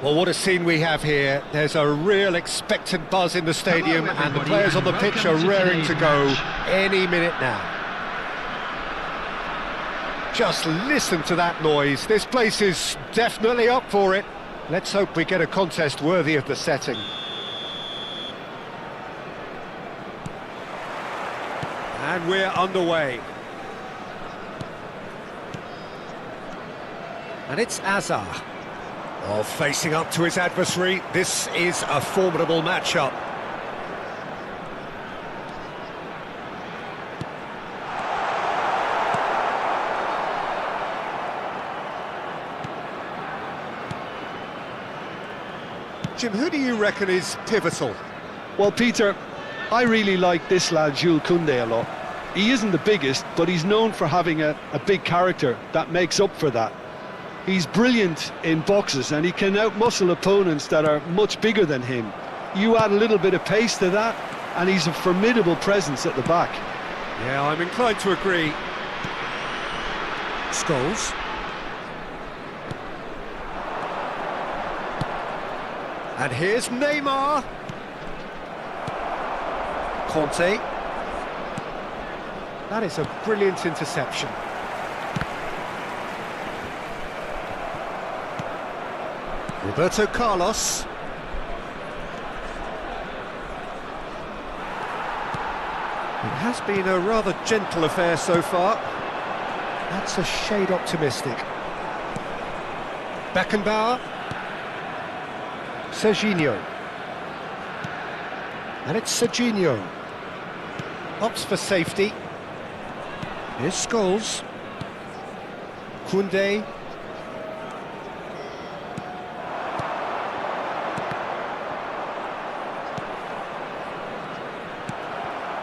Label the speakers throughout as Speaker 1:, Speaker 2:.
Speaker 1: Well, what a scene we have here. There's a real expectant buzz in the stadium,
Speaker 2: Hello,
Speaker 1: and the players on the pitch are raring to go any minute now. Just listen to that noise. This place is definitely up for it. Let's hope we get a contest worthy of the setting. And we're underway. And it's Azar. Oh, facing up to his adversary, this is a formidable matchup. Jim, who do you reckon is pivotal?
Speaker 3: Well, Peter, I really like this lad, Jules Koundé, a lot. He isn't the biggest, but he's known for having a big character that makes up for that. He's brilliant in boxes and he can outmuscle opponents that are much bigger than him. You add a little bit of pace to that and he's a formidable presence at the back.
Speaker 1: Yeah, I'm inclined to agree. Scholes. And here's Neymar. Conte. That is a brilliant interception. Roberto Carlos. It has been a rather gentle affair so far. That's a shade optimistic. Beckenbauer. Serginho. And it's Serginho. Opts for safety. Here's Scholes. Koundé.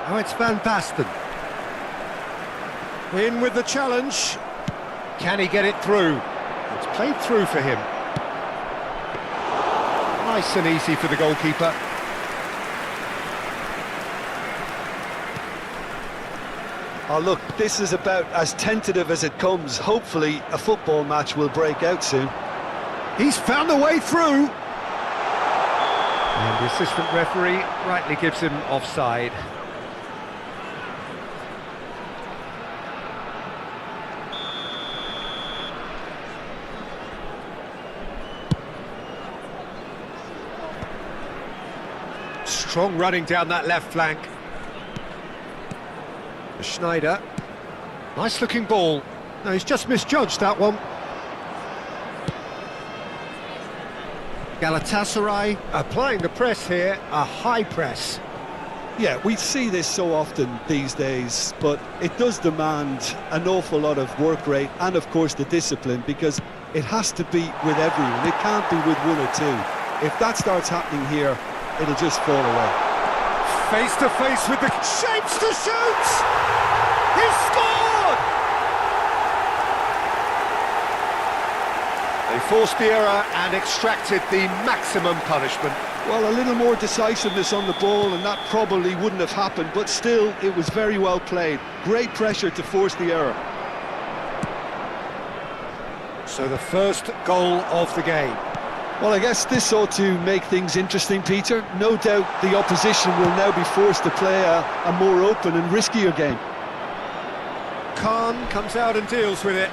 Speaker 1: Oh, it's Van Basten. In with the challenge. Can he get it through? It's played through for him. Nice and easy for the goalkeeper.
Speaker 3: Oh, look, this is about as tentative as it comes. Hopefully, a football match will break out soon.
Speaker 1: He's found a way through. And the assistant referee rightly gives him offside. Strong running down that left flank. Schneider. Nice looking ball. No, he's just misjudged that one. Galatasaray applying the press here, a high press.
Speaker 3: Yeah, we see this so often these days, but it does demand an awful lot of work rate and, of course, the discipline, because it has to be with everyone. It can't be with one or two. If that starts happening here, it'll just fall away.
Speaker 1: Face to face with the shapes to shoot! He scored! They forced the error and extracted the maximum punishment.
Speaker 3: Well, a little more decisiveness on the ball and that probably wouldn't have happened, but still, it was very well played. Great pressure to force the error.
Speaker 1: So the first goal of the game.
Speaker 3: Well, I guess this ought to make things interesting, Peter. No doubt the opposition will now be forced to play a more open and riskier game.
Speaker 1: Khan comes out and deals with it.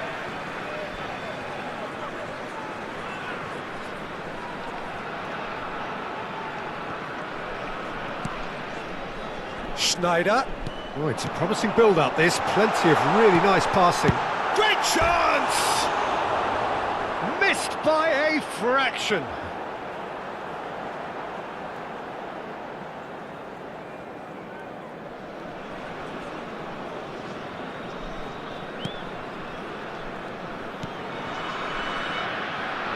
Speaker 1: Schneider. Oh, it's a promising build-up, this. Plenty of really nice passing. Great chance! Missed by a fraction.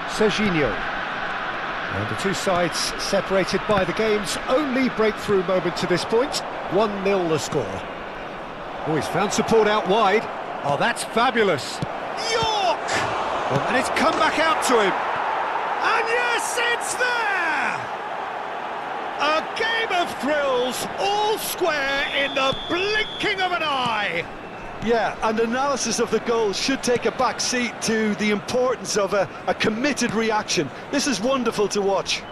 Speaker 1: Serginho. And the two sides separated by the game's only breakthrough moment to this point. 1-0 the score. Oh, he's found support out wide. Oh, that's fabulous. York! Oh, and it's come back out to him. And yes, it's there! A game of thrills, all square in the blinking of an eye.
Speaker 3: Yeah, and analysis of the goal should take a back seat to the importance of a committed reaction. This is wonderful to watch.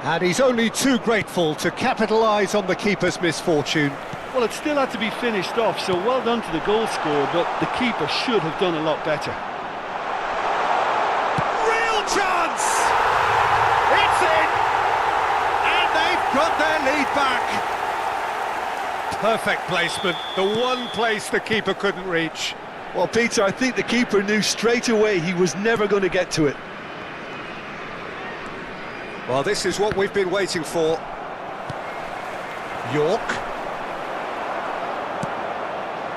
Speaker 1: And he's only too grateful to capitalise on the keeper's misfortune.
Speaker 3: Well, it still had to be finished off, so well done to the goal scorer, but the keeper should have done a lot better.
Speaker 1: Real chance! It's in! And they've got their lead back. Perfect placement, the one place the keeper couldn't reach.
Speaker 3: Well, Peter, I think the keeper knew straight away he was never going to get to it.
Speaker 1: Well, this is what we've been waiting for. York.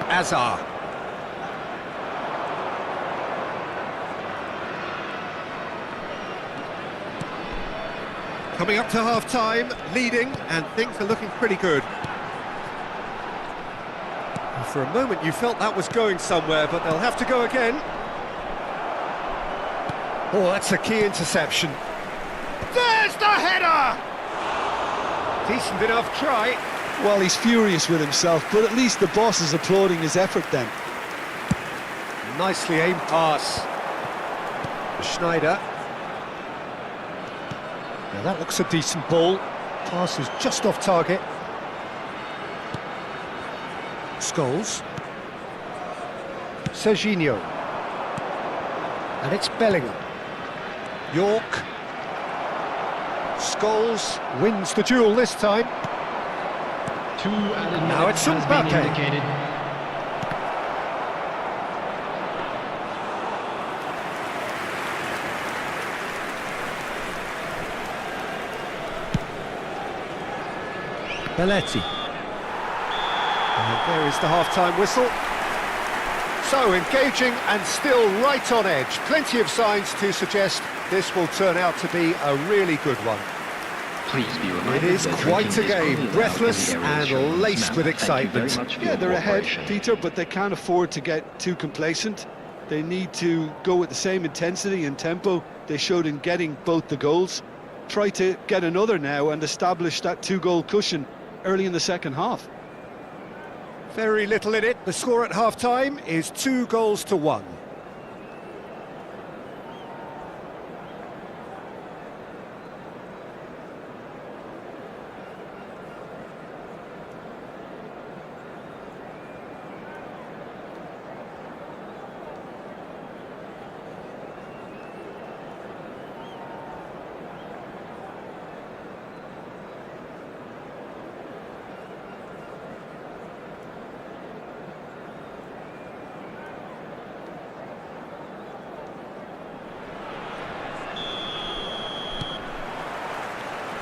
Speaker 1: Azar. Coming up to half-time, leading, and things are looking pretty good. For a moment you felt that was going somewhere, but they'll have to go again. Oh, that's a key interception. There's the header! Decent enough try.
Speaker 3: Well, he's furious with himself, but at least the boss is applauding his effort then.
Speaker 1: Nicely aimed pass. Schneider. Now that looks a decent ball. Pass is just off target. Scholes. Serginho. And it's Bellingham. York. Scholes wins the duel this time. Now it's Mbappe. Belletti. And there is the half-time whistle. So engaging and still right on edge. Plenty of signs to suggest this will turn out to be a really good one. It is quite a game, breathless and laced with excitement.
Speaker 3: Yeah, they're ahead, Peter, but they can't afford to get too complacent. They need to go with the same intensity and tempo they showed in getting both the goals. Try to get another now and establish that two-goal cushion early in the second half.
Speaker 1: Very little in it. The score at half-time is 2-1.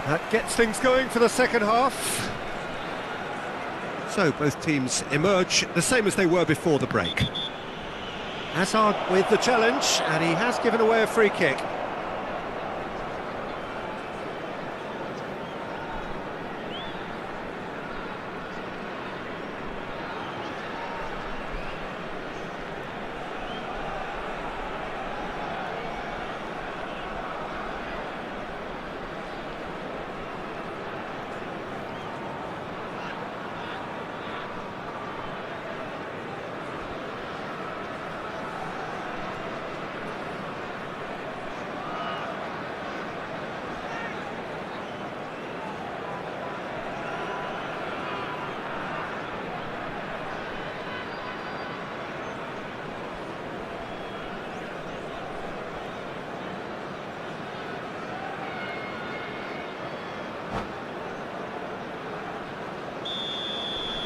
Speaker 1: That gets things going for the second half. So both teams emerge the same as they were before the break. Hazard with the challenge, and he has given away a free kick.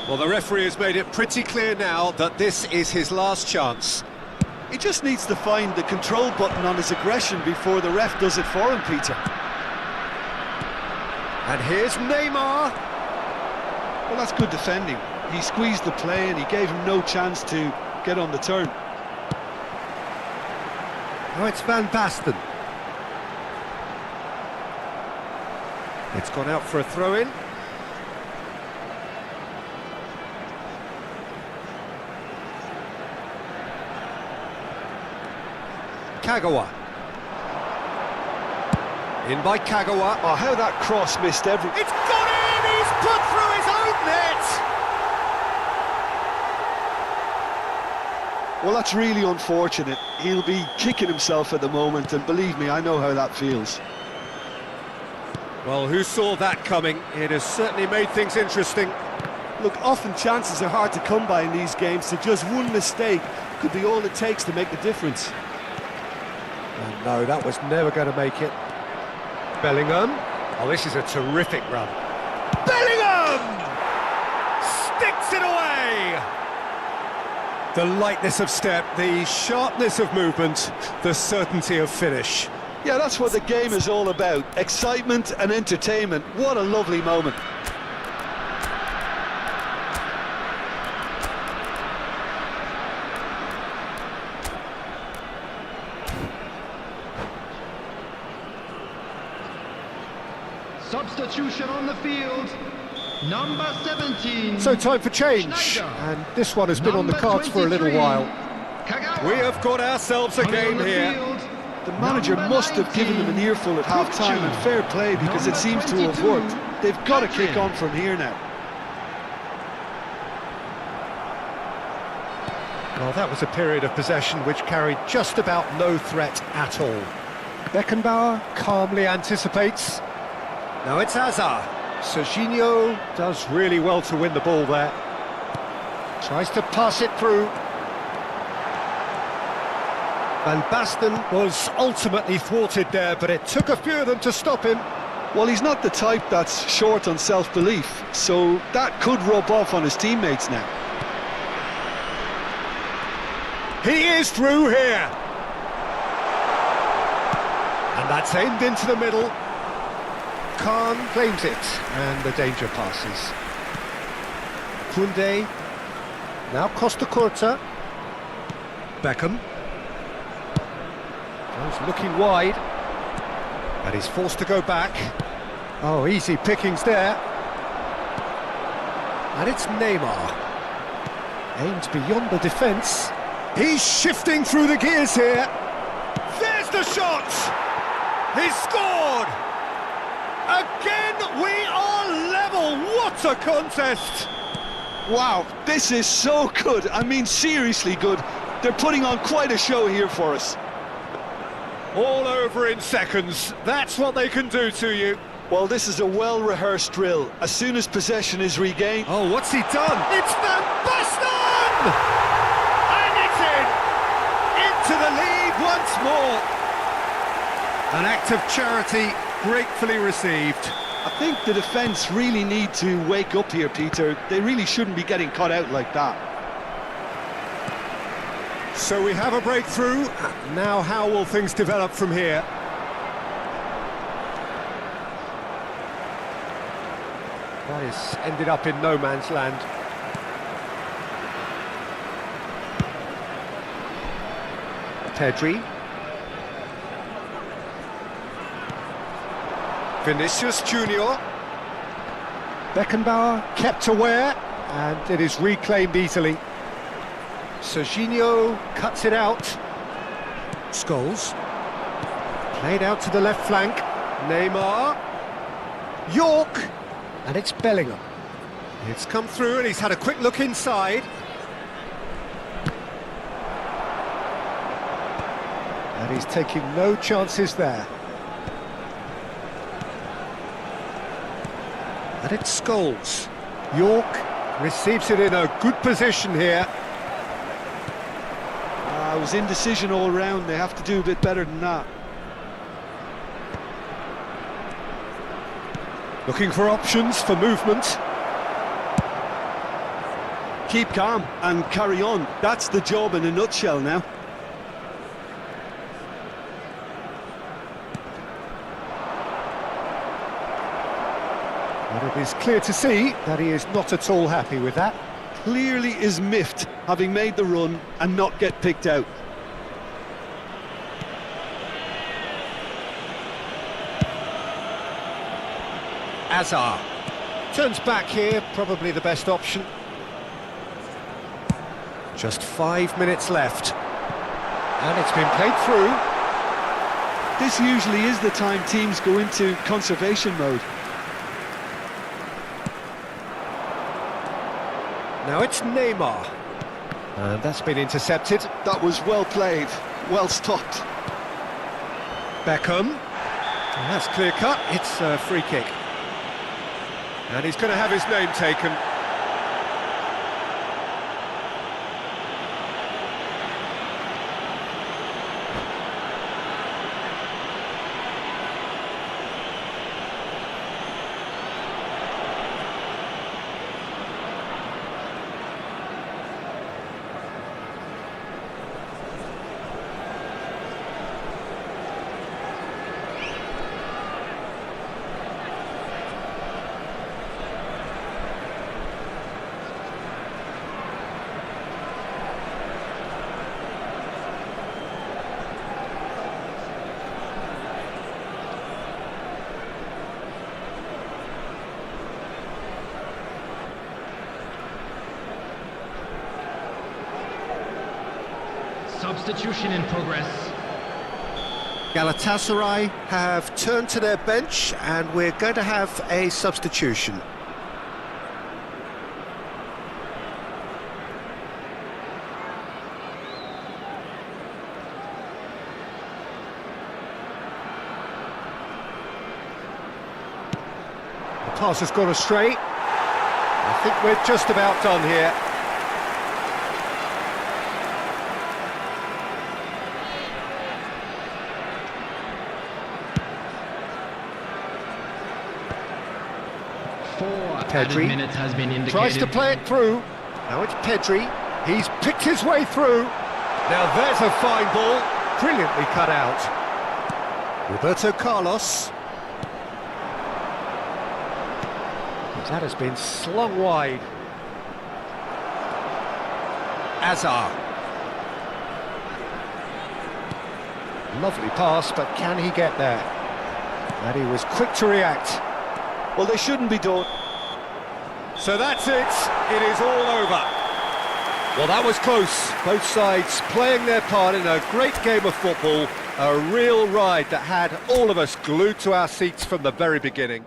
Speaker 1: Well, the referee has made it pretty clear now that this is his last chance.
Speaker 3: He just needs to find the control button on his aggression before the ref does it for him, Peter.
Speaker 1: And here's Neymar.
Speaker 3: Well, that's good defending. He squeezed the play and he gave him no chance to get on the turn.
Speaker 1: Oh, it's Van Basten. It's gone out for a throw-in. Kagawa. In by Kagawa.
Speaker 3: Oh, how that cross missed every...
Speaker 1: It's gone in! He's put through his own net!
Speaker 3: Well, that's really unfortunate. He'll be kicking himself at the moment, and believe me, I know how that feels.
Speaker 1: Well, who saw that coming? It has certainly made things interesting.
Speaker 3: Look, often chances are hard to come by in these games, so just one mistake could be all it takes to make the difference.
Speaker 1: Oh, no, that was never going to make it. Bellingham. Oh, this is a terrific run. Bellingham! Sticks it away! The lightness of step, the sharpness of movement, the certainty of finish.
Speaker 3: Yeah, that's what the game is all about. Excitement and entertainment. What a lovely moment.
Speaker 2: Substitution on the field, number 17.
Speaker 1: So time for change,
Speaker 2: Schneider.
Speaker 1: and this one has been on the
Speaker 2: Number
Speaker 1: cards for a little
Speaker 2: 23,
Speaker 1: while.
Speaker 2: Kagawa.
Speaker 1: We have got ourselves a
Speaker 2: Coming
Speaker 1: game
Speaker 2: on the
Speaker 1: here.
Speaker 2: field,
Speaker 3: The manager
Speaker 2: number
Speaker 3: must have given them an
Speaker 2: 19,
Speaker 3: earful at half-time, and fair play, because it seems to have worked. They've got to kick on from here now.
Speaker 1: Well, that was a period of possession which carried just about no threat at all. Beckenbauer calmly anticipates. Now it's Hazard. Serginho does really well to win the ball there. Tries to pass it through. Van Basten was ultimately thwarted there, but it took a few of them to stop him.
Speaker 3: Well, he's not the type that's short on self-belief, so that could rub off on his teammates now.
Speaker 1: He is through here. And that's aimed into the middle. Khan claims it, and the danger passes. Koundé, now Costa Curta. Beckham. Goes looking wide. And he's forced to go back. Oh, easy pickings there. And it's Neymar. Aimed beyond the defence. He's shifting through the gears here. There's the shot! He's scored! Again, we are level. What a contest!
Speaker 3: Wow, this is so good. I mean, seriously good. They're putting on quite a show here for us.
Speaker 1: All over in seconds. That's what they can do to you.
Speaker 3: Well, this is a well-rehearsed drill. As soon as possession is regained...
Speaker 1: Oh, what's he done? It's Van Basten! And it's in! Into the lead once more. An act of charity gratefully received.
Speaker 3: I think the defence really need to wake up here, Peter. They really shouldn't be getting caught out like that.
Speaker 1: So we have a breakthrough. Now how will things develop from here? That has ended up in no man's land. Pedri. Vinicius Junior. Beckenbauer kept aware, and it is reclaimed easily. Serginho cuts it out. Scholes. Played out to the left flank. Neymar. York. And it's Bellingham. It's come through and he's had a quick look inside. And he's taking no chances there. And it's Scholes. York receives it in a good position here.
Speaker 3: It was indecision all round. They have to do a bit better than that. Looking for options for movement. Keep calm and carry on. That's the job in a nutshell now.
Speaker 1: But it is clear to see that he is not at all happy with that.
Speaker 3: Clearly is miffed, having made the run and not get picked out.
Speaker 1: Azar turns back here, probably the best option. Just 5 minutes left. And it's been played through.
Speaker 3: This usually is the time teams go into conservation mode.
Speaker 1: Now it's Neymar. And that's been intercepted.
Speaker 3: That was well played, well stopped.
Speaker 1: Beckham. And that's clear cut. It's a free kick. And he's going to have his name taken.
Speaker 2: Substitution in progress.
Speaker 1: Galatasaray have turned to their bench and we're going to have a substitution. The pass has gone astray. I think we're just about done here.
Speaker 2: Added minutes has been indicated.
Speaker 1: Tries to play it through. Now it's Pedri. He's picked his way through. Now there's a fine ball. Brilliantly cut out. Roberto Carlos. That has been slung wide. Azar. Lovely pass, but can he get there? And he was quick to react.
Speaker 3: Well, they shouldn't be done.
Speaker 1: So that's it. It is all over. Well, that was close. Both sides playing their part in a great game of football. A real ride that had all of us glued to our seats from the very beginning.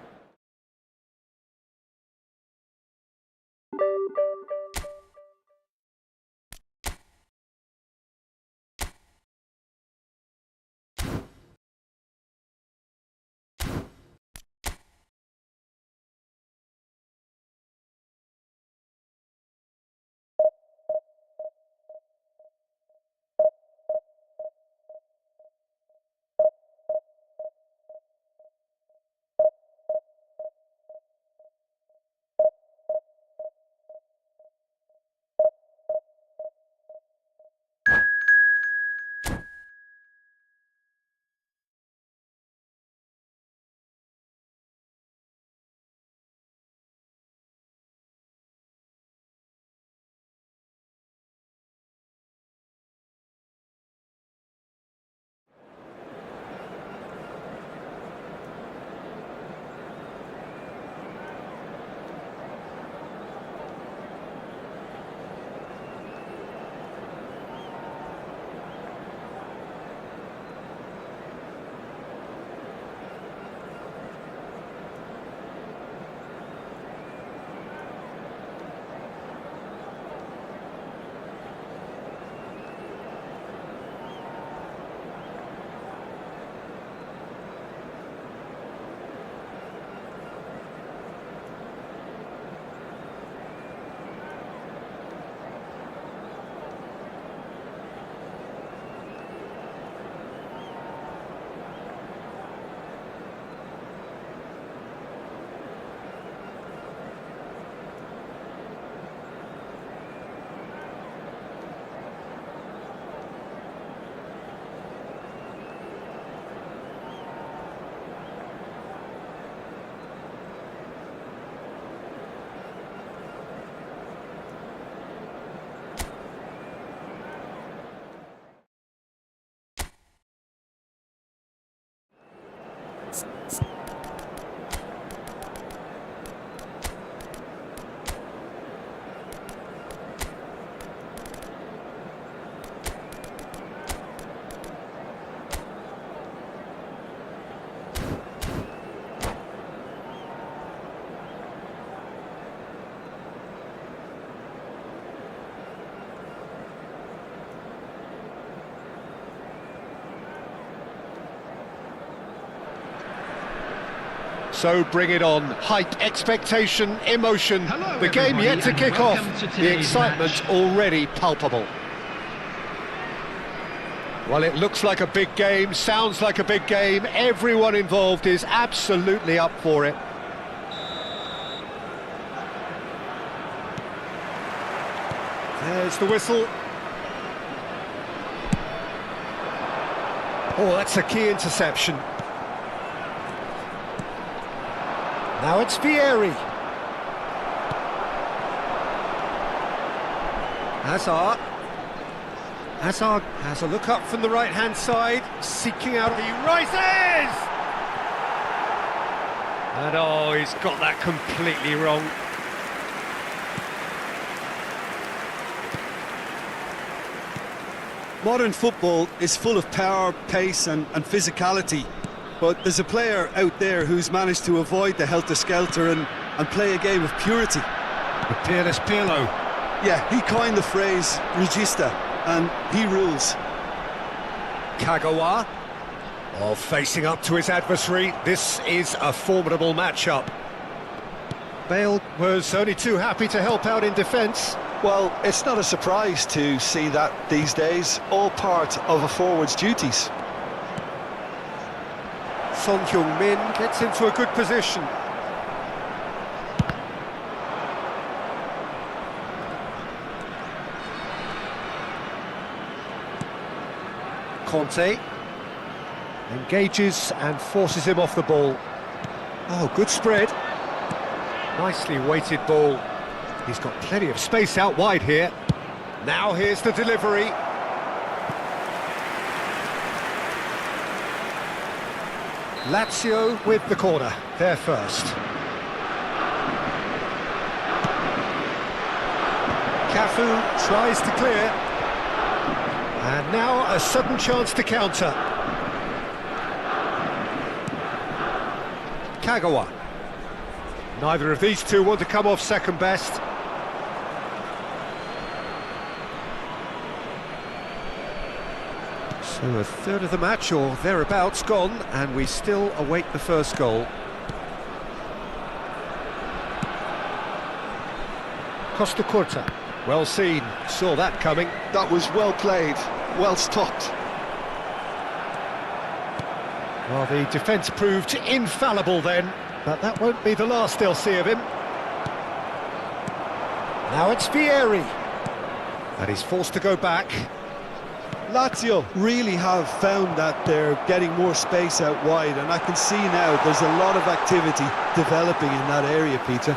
Speaker 1: So bring it on. Hype, expectation, emotion.
Speaker 2: Hello,
Speaker 1: the game yet to
Speaker 2: everybody,
Speaker 1: kick
Speaker 2: and
Speaker 1: off.
Speaker 2: welcome to
Speaker 1: The
Speaker 2: today's
Speaker 1: excitement
Speaker 2: match.
Speaker 1: already palpable. Well, it looks like a big game, sounds like a big game. Everyone involved is absolutely up for it. There's the whistle. Oh, that's a key interception. Now it's Vieri. Hazard. Hazard has a look up from the right-hand side, seeking out. He rises! And oh, he's got that completely wrong.
Speaker 3: Modern football is full of power, pace and physicality, but there's a player out there who's managed to avoid the helter-skelter and play a game of purity.
Speaker 1: The peerless Pirlo.
Speaker 3: Yeah, he coined the phrase regista, and he rules.
Speaker 1: Kagawa. Oh, facing up to his adversary. This is a formidable matchup. Bale was only too happy to help out in defence.
Speaker 3: Well, it's not a surprise to see that these days, all part of a forward's duties.
Speaker 1: Son Heung-min gets into a good position. Conte engages and forces him off the ball. Oh, good spread. Nicely weighted ball. He's got plenty of space out wide here. Now here's the delivery. Lazio with the corner, there first. Cafu tries to clear. And now a sudden chance to counter. Kagawa. Neither of these two want to come off second best. So a third of the match or thereabouts gone, and we still await the first goal. Costa Curta. Well seen, saw that coming.
Speaker 3: That was well played, well stopped.
Speaker 1: Well, the defence proved infallible then, but that won't be the last they'll see of him. Now it's Vieri. And he's forced to go back.
Speaker 3: Lazio really have found that they're getting more space out wide, and I can see now there's a lot of activity developing in that area, Peter.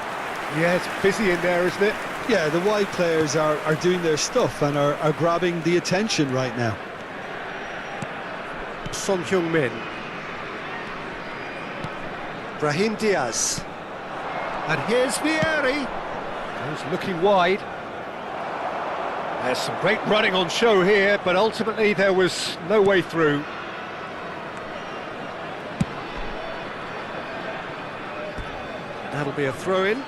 Speaker 1: Yeah, it's busy in there, isn't it?
Speaker 3: Yeah, the wide players are doing their stuff and are grabbing the attention right now.
Speaker 1: Son Heung-min. Brahim Diaz. And here's Vieri. Goes looking wide. There's some great running on show here, but ultimately there was no way through. That'll be a throw-in.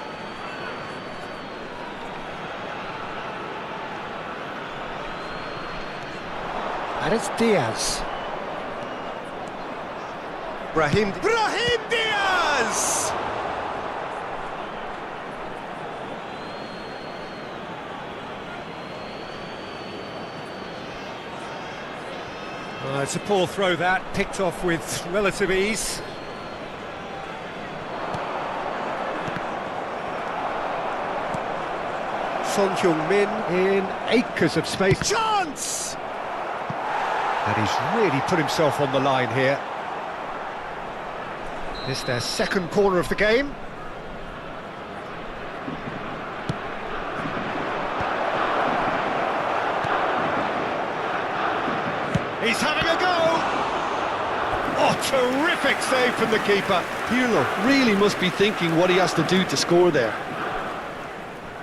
Speaker 1: And it's Diaz. Brahim Diaz! It's a poor throw that, picked off with relative ease. Son Heung-min in acres of space. Chance! And he's really put himself on the line here. This is their second corner of the game. He's having a go! Oh, terrific save from the keeper.
Speaker 3: Pirlo really must be thinking what he has to do to score there.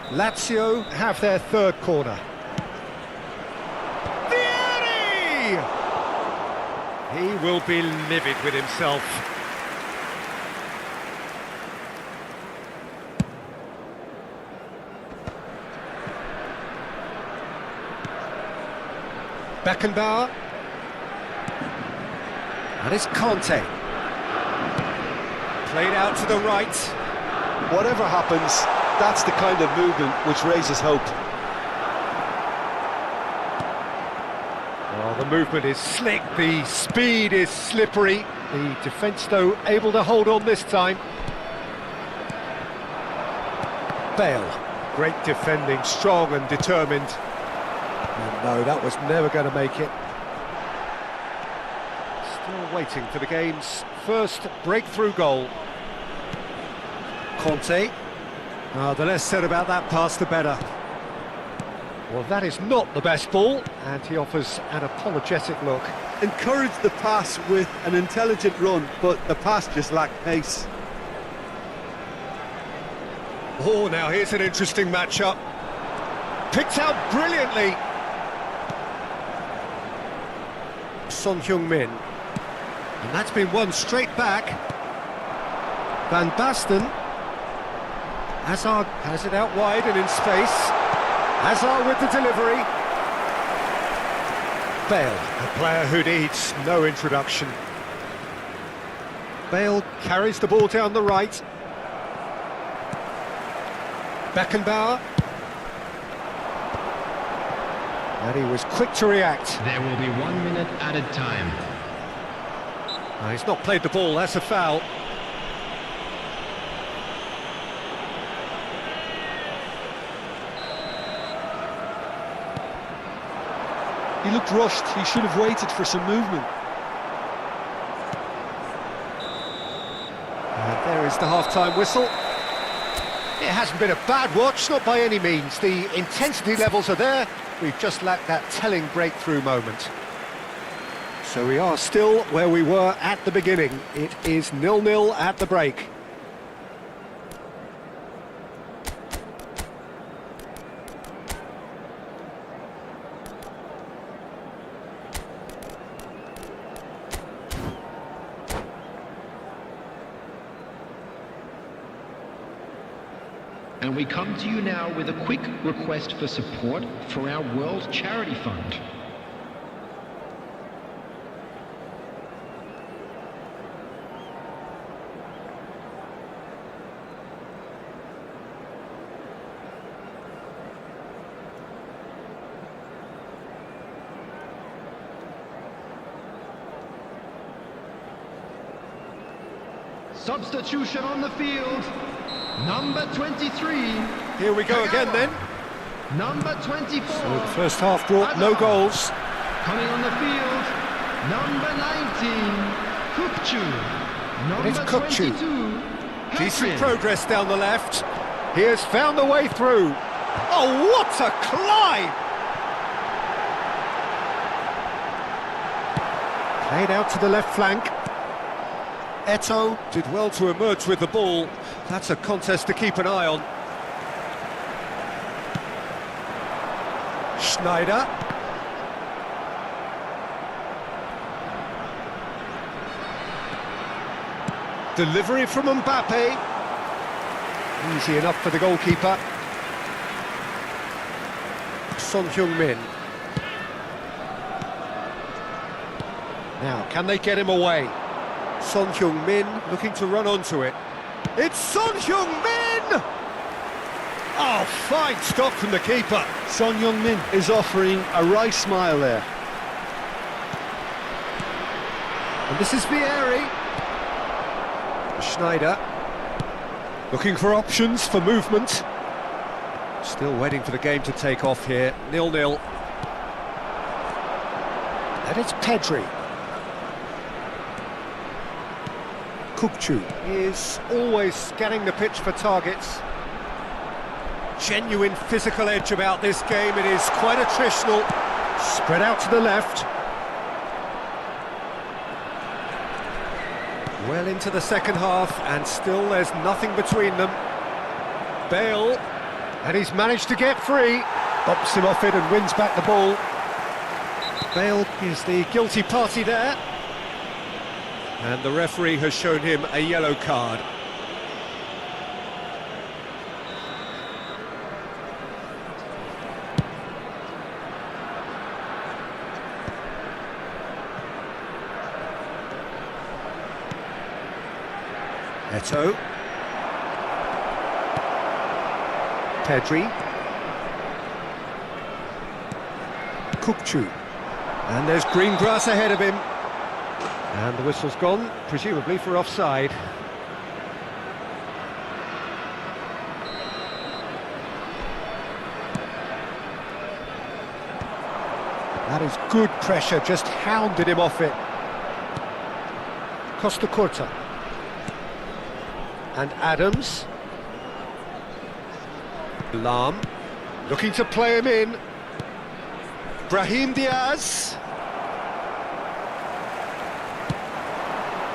Speaker 1: Lazio have their third corner. Vieri! He will be livid with himself. Beckenbauer. And it's Conte. Played out to the right.
Speaker 3: Whatever happens, that's the kind of movement which raises hope.
Speaker 1: Well, the movement is slick, the speed is slippery. The defence, though, able to hold on this time. Bale. Great defending, strong and determined. And no, that was never going to make it. Still waiting for the game's first breakthrough goal. Conte. The less said about that pass, the better. Well, that is not the best ball, and he offers an apologetic look.
Speaker 3: Encouraged the pass with an intelligent run, but the pass just lacked pace.
Speaker 1: Oh, now here's an interesting matchup. Picked out brilliantly. Son Heung-min. And that's been won straight back. Van Basten. Hazard has it out wide and in space. Hazard with the delivery. Bale, a player who needs no introduction. Bale carries the ball down the right. Beckenbauer. And he was quick to react.
Speaker 2: There will be 1 minute added time.
Speaker 1: He's not played the ball, that's a foul.
Speaker 3: He looked rushed, he should have waited for some movement.
Speaker 1: And there is the half-time whistle. It hasn't been a bad watch, not by any means. The intensity levels are there. We've just lacked that telling breakthrough moment. So we are still where we were at the beginning. It is 0-0 at the break.
Speaker 2: And we come to you now with a quick request for support for our World Charity Fund. Substitution on the field. Number 23.
Speaker 1: Here we go again then.
Speaker 2: Number 24.
Speaker 1: So the first half brought no goals.
Speaker 2: Coming on the field. Number 19. Kukcu.
Speaker 1: It is
Speaker 2: Number
Speaker 1: Kukcu.
Speaker 2: 22.
Speaker 1: Decent
Speaker 2: Petrin.
Speaker 1: progress down the left. He has found the way through. Oh, what a climb! Played out to the left flank. Eto'o did well to emerge with the ball. That's a contest to keep an eye on. Schneider. Delivery from Mbappe. Easy enough for the goalkeeper. Son Heung-min. Now, can they get him away? Son Heung-min looking to run onto it. It's Son Heung-min! Oh, fine stop from the keeper.
Speaker 3: Son Heung-min is offering a wry smile there.
Speaker 1: And this is Vieri. Schneider. Looking for options for movement. Still waiting for the game to take off here. 0-0. And it's Pedri. Kukcu is always scanning the pitch for targets. Genuine physical edge about this game. It is quite attritional. Spread out to the left. Well into the second half, and still there's nothing between them. Bale, and he's managed to get free. Bumps him off it and wins back the ball. Bale is the guilty party there. And the referee has shown him a yellow card. Eto. Pedri. Kupchu. And there's green grass ahead of him. And the whistle's gone, presumably for offside. That is good pressure, just hounded him off it. Costa Curta. And Adams. Lam, looking to play him in. Brahim Diaz.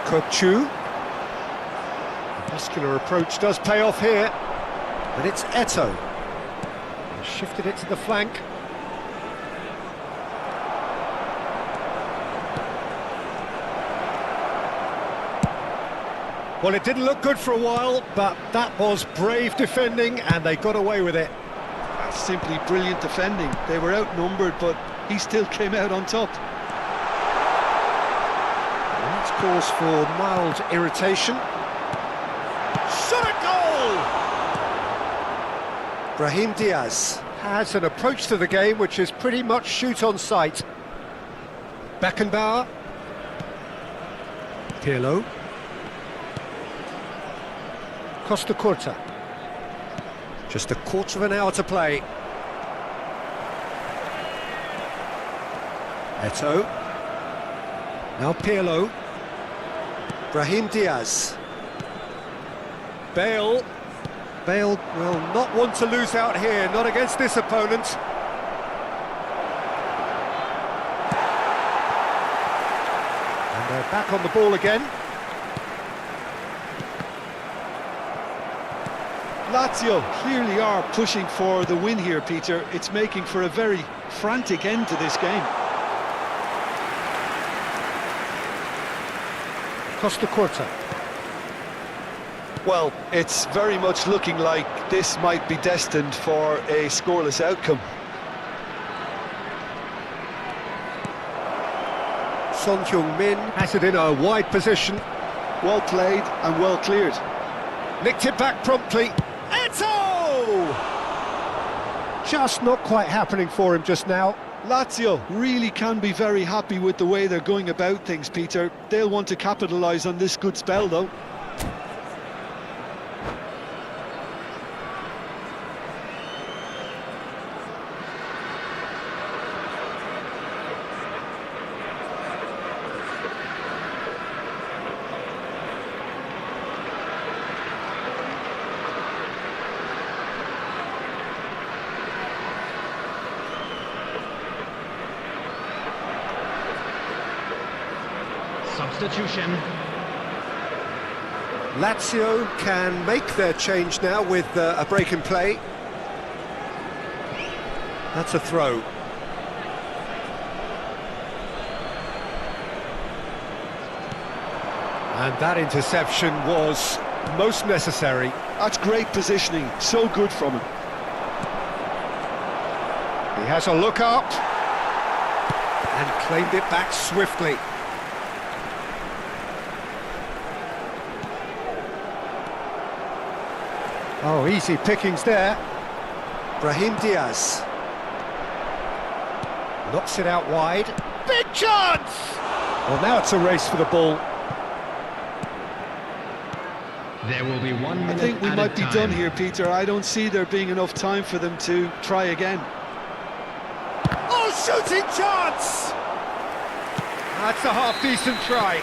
Speaker 1: Kokchu. The muscular approach does pay off here. But it's Eto. He shifted it to the flank. Well, it didn't look good for a while, but that was brave defending, and they got away with it.
Speaker 3: That's simply brilliant defending. They were outnumbered, but he still came out on top.
Speaker 1: And that's cause for mild irritation. Shot at goal! Brahim Diaz has an approach to the game which is pretty much shoot on sight. Beckenbauer. Pirlo. Costa Curta. Just a quarter of an hour to play. Eto. Now Pirlo. Brahim Diaz. Bale. Bale will not want to lose out here, not against this opponent. And they're back on the ball again.
Speaker 3: Lazio clearly are pushing for the win here, Peter. It's making for a very frantic end to this game.
Speaker 1: Costa Curta.
Speaker 3: Well, it's very much looking like this might be destined for a scoreless outcome.
Speaker 1: Son Heung-min has it in a wide position.
Speaker 3: Well played and well cleared.
Speaker 1: Nicked it back promptly. Eto! Just not quite happening for him just now.
Speaker 3: Lazio really can be very happy with the way they're going about things, Peter. They'll want to capitalise on this good spell, though.
Speaker 2: Substitution.
Speaker 1: Lazio can make their change now with a break in play. That's a throw. And that interception was most necessary.
Speaker 3: That's great positioning, so good from him.
Speaker 1: He has a look up and claimed it back swiftly. Oh, easy pickings there. Brahim Diaz. Knocks it out wide. Big chance! Well, now it's a race for the ball.
Speaker 2: There will be 1 minute.
Speaker 3: I think we
Speaker 2: at
Speaker 3: might
Speaker 2: a
Speaker 3: be
Speaker 2: time.
Speaker 3: done here, Peter. I don't see there being enough time for them to try again.
Speaker 1: Oh, shooting chance! That's a half-decent try.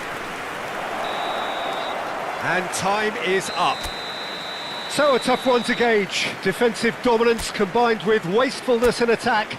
Speaker 1: And time is up. So a tough one to gauge. Defensive dominance combined with wastefulness in attack.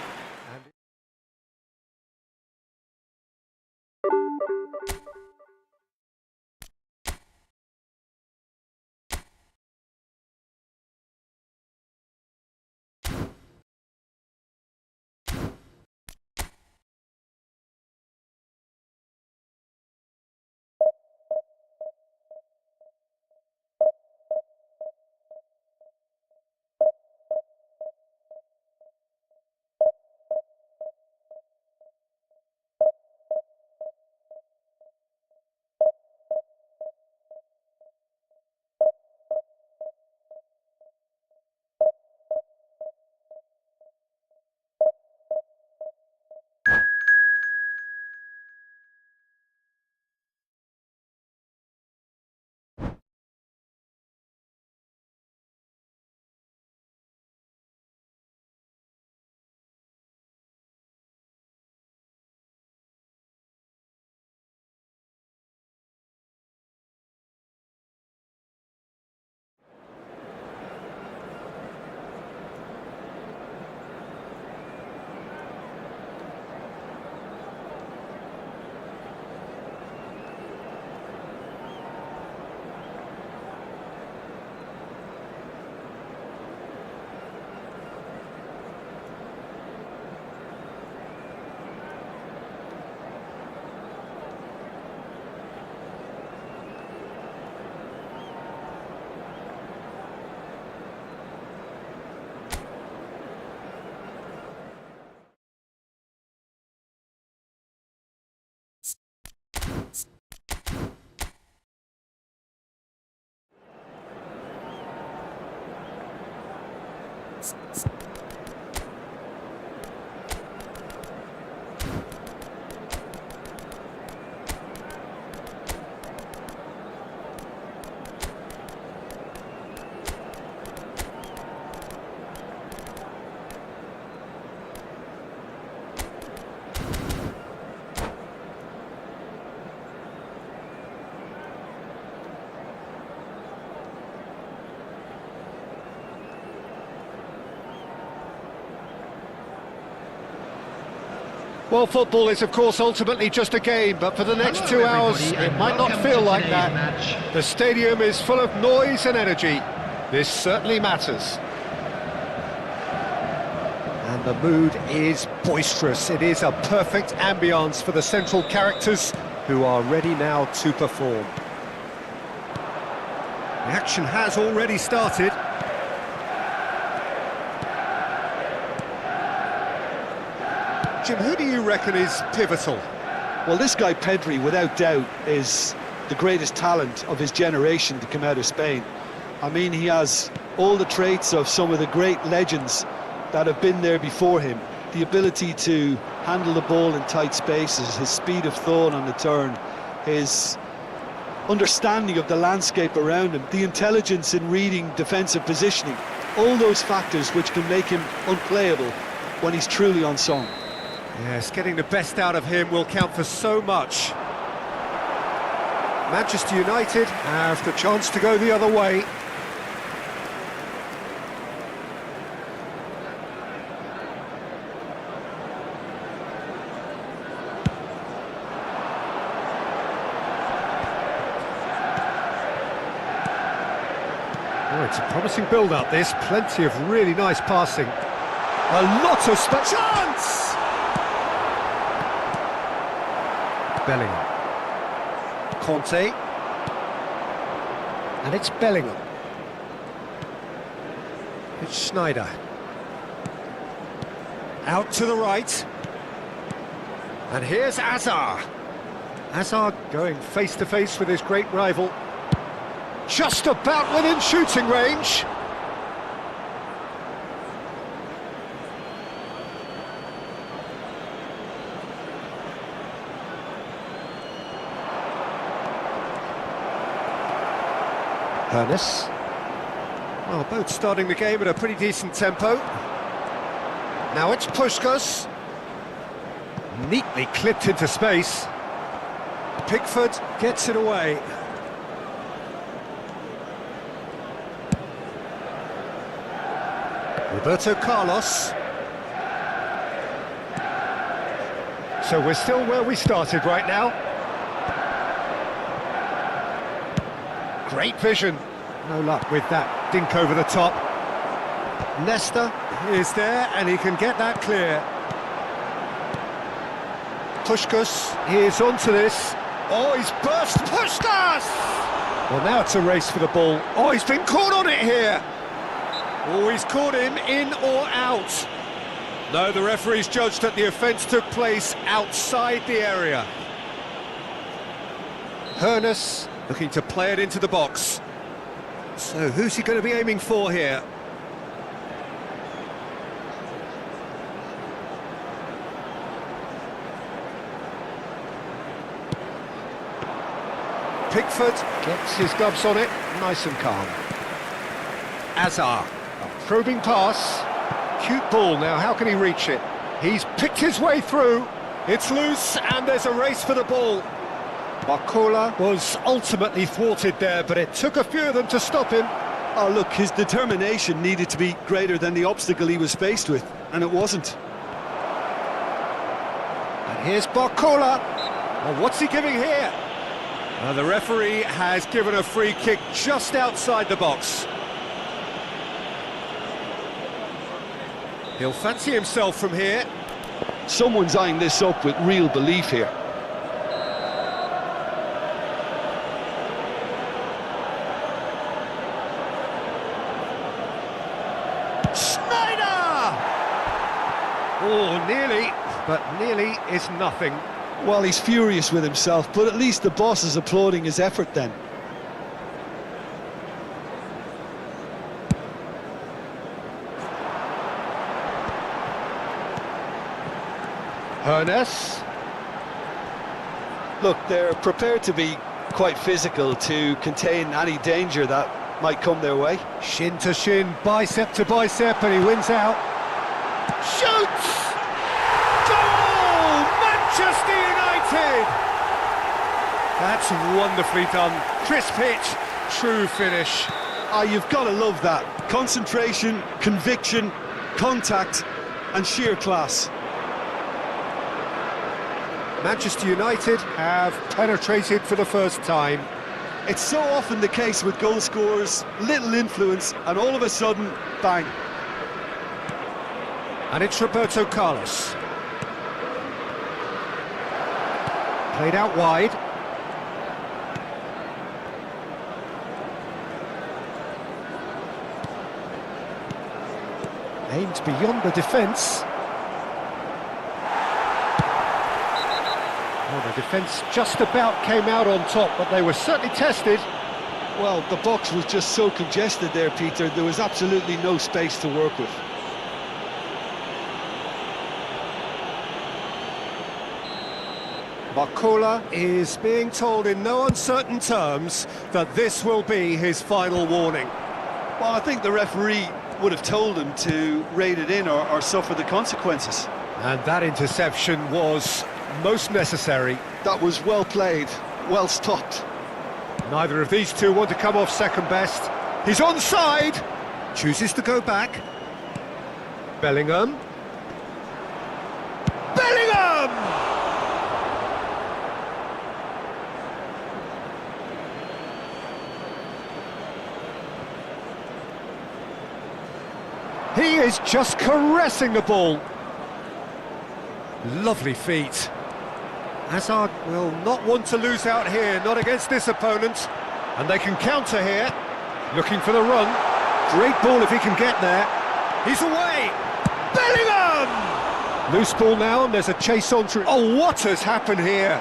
Speaker 1: Well, football is, of course, ultimately just a game, but for the next
Speaker 2: Hello,
Speaker 1: 2 hours,
Speaker 2: everybody,
Speaker 1: it
Speaker 2: and
Speaker 1: might not
Speaker 2: welcome
Speaker 1: feel
Speaker 2: to
Speaker 1: like
Speaker 2: today's
Speaker 1: that.
Speaker 2: match.
Speaker 1: The stadium is full of noise and energy. This certainly matters. And the mood is boisterous. It is a perfect ambience for the central characters who are ready now to perform. The action has already started. Jim, who do you reckon is pivotal?
Speaker 3: Well, this guy Pedri, without doubt, is the greatest talent of his generation to come out of Spain. I mean, he has all the traits of some of the great legends that have been there before him. The ability to handle the ball in tight spaces, his speed of thought on the turn, his understanding of the landscape around him, the intelligence in reading defensive positioning, all those factors which can make him unplayable when he's truly on song.
Speaker 1: Yes, getting the best out of him will count for so much. Manchester United have the chance to go the other way. Oh, it's a promising build-up, this. Plenty of really nice passing. A lot of chance! Bellingham. Conte. And it's Bellingham. It's Schneider. Out to the right. And here's Hazard. Hazard going face-to-face with his great rival. Just about within shooting range. Ernest. Well, both starting the game at a pretty decent tempo. Now it's Puskás. Neatly clipped into space. Pickford gets it away. Roberto Carlos. So we're still where we started right now. Great vision. No luck with that dink over the top. Nesta is there and he can get that clear. Puskás is onto this. Oh, he's burst. Puskás! Well, now it's a race for the ball. Oh, he's been caught on it here. Oh, he's caught him in or out. No, the referee's judged that the offence took place outside the area. Ernest looking to play it into the box. So who's he going to be aiming for here? Pickford gets his gloves on it, nice and calm. Hazard, a probing pass. Cute ball now, how can he reach it? He's picked his way through. It's loose and there's a race for the ball. Barcola was ultimately thwarted there, but it took a few of them to stop him.
Speaker 3: Oh, look, his determination needed to be greater than the obstacle he was faced with, and it wasn't.
Speaker 1: And here's Barcola. Well, what's he giving here? The referee has given a free kick just outside the box. He'll fancy himself from here.
Speaker 3: Someone's eyeing this up with real belief here.
Speaker 1: Schneider! Oh, nearly, but nearly is nothing.
Speaker 3: Well, he's furious with himself, but at least the boss is applauding his effort then.
Speaker 1: Hernes.
Speaker 3: Look, they're prepared to be quite physical to contain any danger that might come their way.
Speaker 1: Shin to shin, bicep to bicep, and he wins out. Shoots! Goal! Manchester United! That's wonderfully done. Crisp hit, true finish.
Speaker 3: You've got to love that. Concentration, conviction, contact, and sheer class.
Speaker 1: Manchester United have penetrated for the first time.
Speaker 3: It's so often the case with goal scorers, little influence, and all of a sudden, bang.
Speaker 1: And it's Roberto Carlos. Played out wide. Aimed beyond the defence. Well, the defence just about came out on top, but they were certainly tested.
Speaker 3: Well, the box was just so congested there, Peter. There was absolutely no space to work with.
Speaker 1: Barcola is being told in no uncertain terms that this will be his final warning.
Speaker 3: Well, I think the referee would have told him to rein it in or suffer the consequences.
Speaker 1: And that interception was most necessary.
Speaker 3: That was well played, well stopped.
Speaker 1: Neither of these two want to come off second best. He's onside! Chooses to go back. Bellingham. Bellingham! He is just caressing the ball. Lovely feet. Hazard will not want to lose out here, not against this opponent. And they can counter here. Looking for the run. Great ball if he can get there. He's away! Bellingham! Loose ball now, and there's a chase on through. Oh, what has happened here?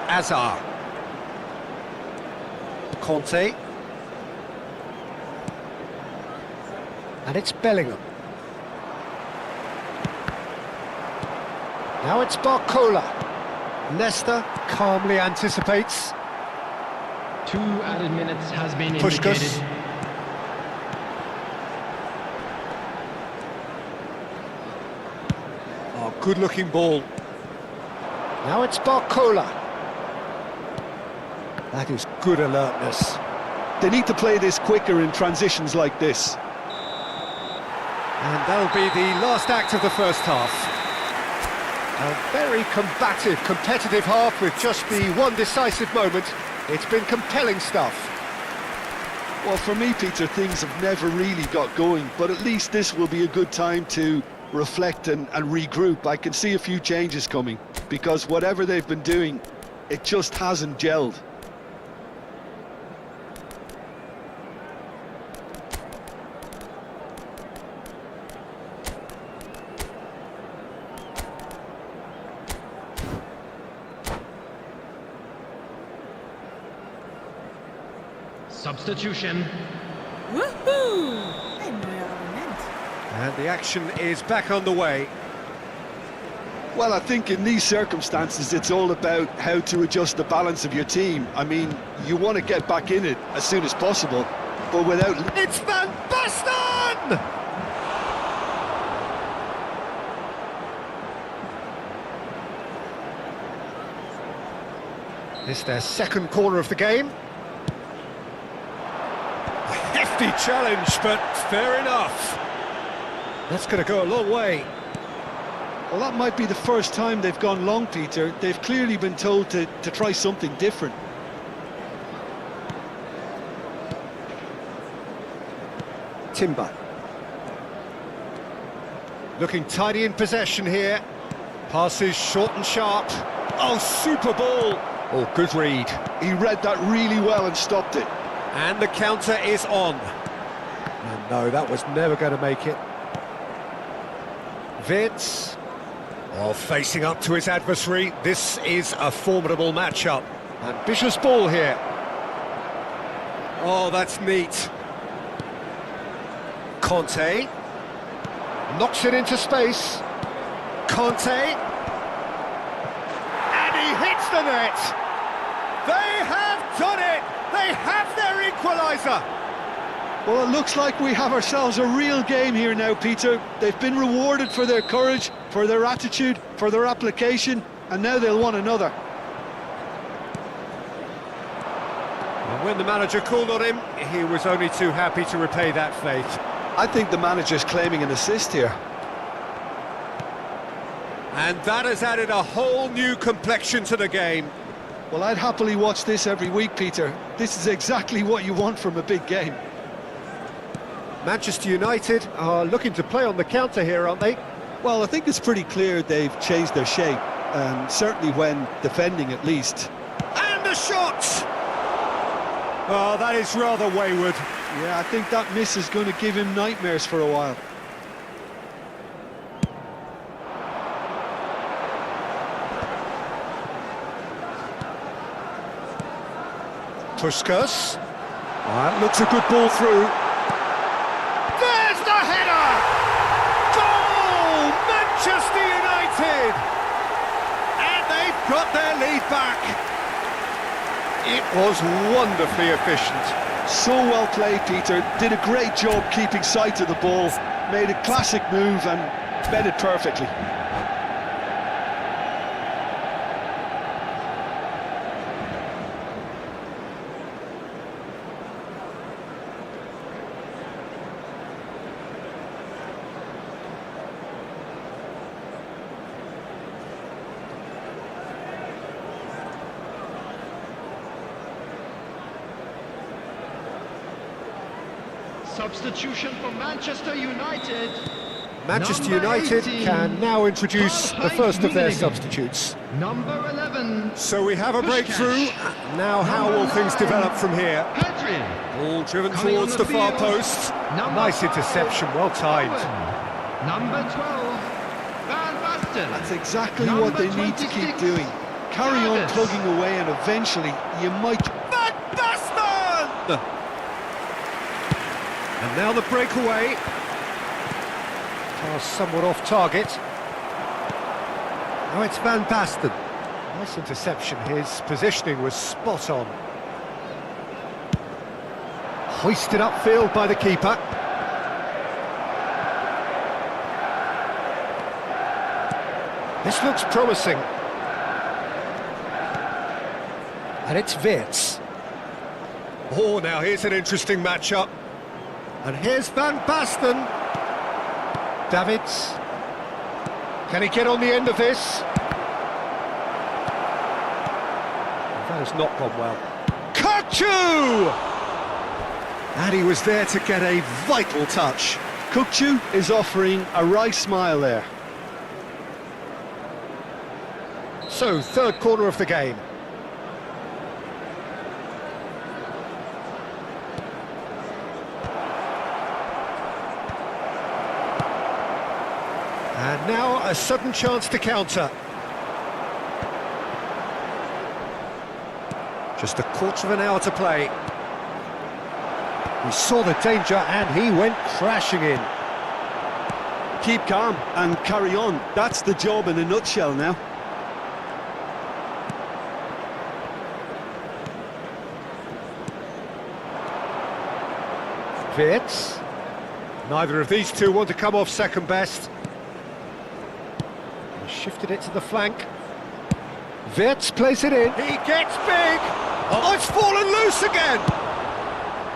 Speaker 1: Azar. Conte. And it's Bellingham. Now it's Barcola. Nesta calmly anticipates.
Speaker 2: 2 added minutes has been
Speaker 1: Pushkas.
Speaker 2: indicated.
Speaker 1: Oh, good-looking ball. Now it's Barcola. That is good alertness.
Speaker 3: They need to play this quicker in transitions like this.
Speaker 1: And that'll be the last act of the first half. A very combative, competitive half with just the one decisive moment. It's been compelling stuff.
Speaker 3: Well, for me, Peter, things have never really got going, but at least this will be a good time to reflect and regroup. I can see a few changes coming, because whatever they've been doing, it just hasn't gelled.
Speaker 2: Substitution.
Speaker 4: Woohoo!
Speaker 1: And the action is back on the way.
Speaker 3: Well, I think in these circumstances, it's all about how to adjust the balance of your team. I mean, you want to get back in it as soon as possible, but without...
Speaker 1: It's Van Basten! It's their second corner of the game. A hefty challenge, but fair enough. That's going to go a long way.
Speaker 3: Well, that might be the first time they've gone long, Peter. They've clearly been told to try something different.
Speaker 1: Timber. Looking tidy in possession here. Passes short and sharp. Oh, super ball. Oh, good read.
Speaker 3: He read that really well and stopped it.
Speaker 1: And the counter is on. And no, that was never going to make it. Wirtz. Oh, facing up to his adversary. This is a formidable matchup. Ambitious ball here. Oh, that's neat. Conte. Knocks it into space. Conte. And he hits the net. They have done it. They have their equaliser.
Speaker 3: Well, it looks like we have ourselves a real game here now, Peter. They've been rewarded for their courage, for their attitude, for their application, and now they'll want another.
Speaker 1: And when the manager called on him, he was only too happy to repay that faith.
Speaker 3: I think the manager's claiming an assist here.
Speaker 1: And that has added a whole new complexion to the game.
Speaker 3: Well, I'd happily watch this every week, Peter. This is exactly what you want from a big game.
Speaker 1: Manchester United are looking to play on the counter here, aren't they?
Speaker 3: Well, I think it's pretty clear they've changed their shape, certainly when defending at least.
Speaker 1: And the shot! Oh, that is rather wayward.
Speaker 3: Yeah, I think that miss is going to give him nightmares for a while.
Speaker 1: Puskas. That looks a good ball through. There's the header! Goal! Manchester United! And they've got their lead back. It was wonderfully efficient.
Speaker 3: So well played, Peter. Did a great job keeping sight of the ball. Made a classic move and met it perfectly.
Speaker 2: Substitution for Manchester United.
Speaker 1: Manchester
Speaker 2: Number
Speaker 1: United
Speaker 2: 18,
Speaker 1: can now introduce the first of their
Speaker 2: Alik-GAMING.
Speaker 1: substitutes.
Speaker 2: Number 11.
Speaker 1: So we have a
Speaker 2: Puskás.
Speaker 1: breakthrough. Now how will things develop from here?
Speaker 2: Pedrin.
Speaker 1: Ball driven
Speaker 2: Coming
Speaker 1: towards
Speaker 2: on
Speaker 1: the
Speaker 2: the
Speaker 1: far
Speaker 2: field.
Speaker 1: post.
Speaker 2: Number
Speaker 1: Nice
Speaker 2: 5,
Speaker 1: interception, well timed.
Speaker 2: Owen. Number 12. Van Basten.
Speaker 3: That's exactly
Speaker 2: Number
Speaker 3: what they need to keep
Speaker 2: 26,
Speaker 3: doing. Carry on
Speaker 2: Davis.
Speaker 3: plugging away and eventually you might...
Speaker 1: Van Basten! And now the breakaway. Pass somewhat off target. Now it's Van Basten. Nice interception. His positioning was spot on. Hoisted upfield by the keeper. This looks promising. And it's Wirtz. Oh, now here's an interesting matchup. And here's Van Basten. Davids. Can he get on the end of this? That has not gone well. Kukçu! And he was there to get a vital touch.
Speaker 3: Kukçu is offering a wry smile there.
Speaker 1: So, third corner of the game. And now a sudden chance to counter. Just a quarter of an hour to play. He saw the danger and he went crashing in.
Speaker 3: Keep calm and carry on. That's the job in a nutshell now.
Speaker 1: Wirtz. Neither of these two want to come off second best. He shifted it to the flank. Wirtz plays it in. He gets big. Oh, it's fallen loose again.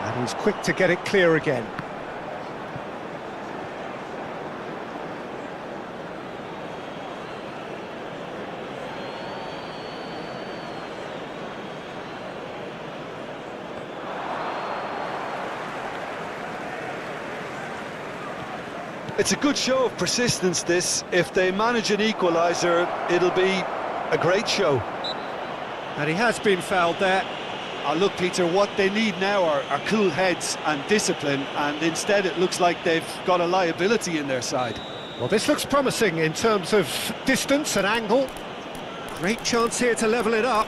Speaker 1: And he's quick to get it clear again.
Speaker 3: It's a good show of persistence, this. If they manage an equaliser, it'll be a great show.
Speaker 1: And he has been fouled there.
Speaker 3: Look, Peter, what they need now are cool heads and discipline, and instead it looks like they've got a liability in their side.
Speaker 1: Well, this looks promising in terms of distance and angle. Great chance here to level it up.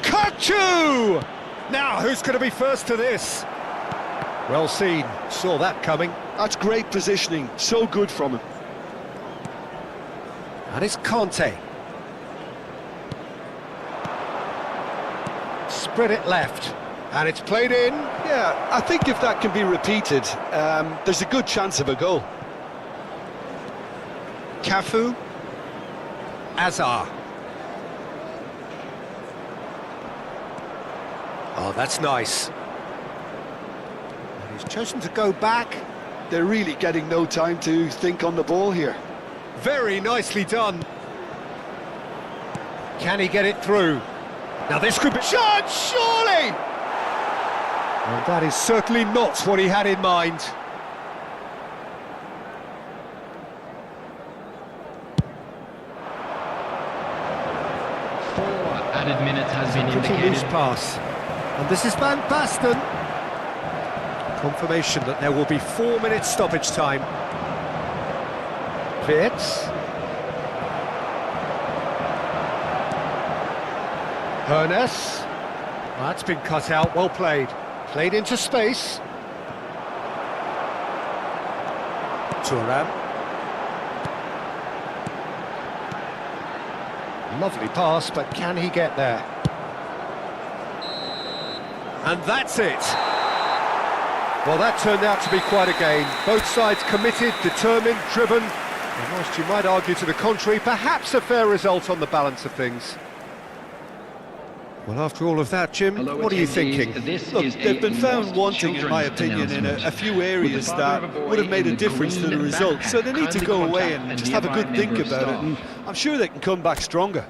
Speaker 1: Kachu! Now, who's going to be first to this? Well seen, saw that coming.
Speaker 3: That's great positioning, so good from him.
Speaker 1: And it's Conte. Spread it left, and it's played in.
Speaker 3: Yeah, I think if that can be repeated, there's a good chance of a goal.
Speaker 1: Cafu. Azar. Oh, that's nice. And he's chosen to go back.
Speaker 3: They're really getting no time to think on the ball here.
Speaker 1: Very nicely done. Can he get it through? Now this could be... Shot, surely! Well, that is certainly not what he had in mind.
Speaker 2: 4 added minutes has been
Speaker 1: Pretty loose
Speaker 2: indicated.
Speaker 1: pass. And this is Van Basten. Confirmation that there will be 4 minutes stoppage time. Wirtz. Hernes. That's been cut out, well played. Played into space. Thuram. Lovely pass, but can he get there? And that's it. Well, that turned out to be quite a game. Both sides committed, determined, driven. And whilst you might argue to the contrary, perhaps a fair result on the balance of things. Well, after all of that, Jim,
Speaker 2: Hello,
Speaker 1: what are you
Speaker 2: attendees.
Speaker 1: thinking?
Speaker 2: This
Speaker 3: Look,
Speaker 2: is
Speaker 3: they've
Speaker 2: a
Speaker 3: been found
Speaker 2: lost
Speaker 3: wanting, in my opinion, in
Speaker 2: announcement.
Speaker 3: a few areas
Speaker 2: With the father
Speaker 3: that
Speaker 2: of a boy
Speaker 3: would have made
Speaker 2: in
Speaker 3: a
Speaker 2: the
Speaker 3: difference to the
Speaker 2: green
Speaker 3: result. So they need to
Speaker 2: backpack,
Speaker 3: go
Speaker 2: kindly
Speaker 3: away
Speaker 2: contact
Speaker 3: and
Speaker 2: a
Speaker 3: just have a good
Speaker 2: nearby
Speaker 3: think
Speaker 2: member of
Speaker 3: about it.
Speaker 2: staff.
Speaker 3: And I'm sure they can come back stronger.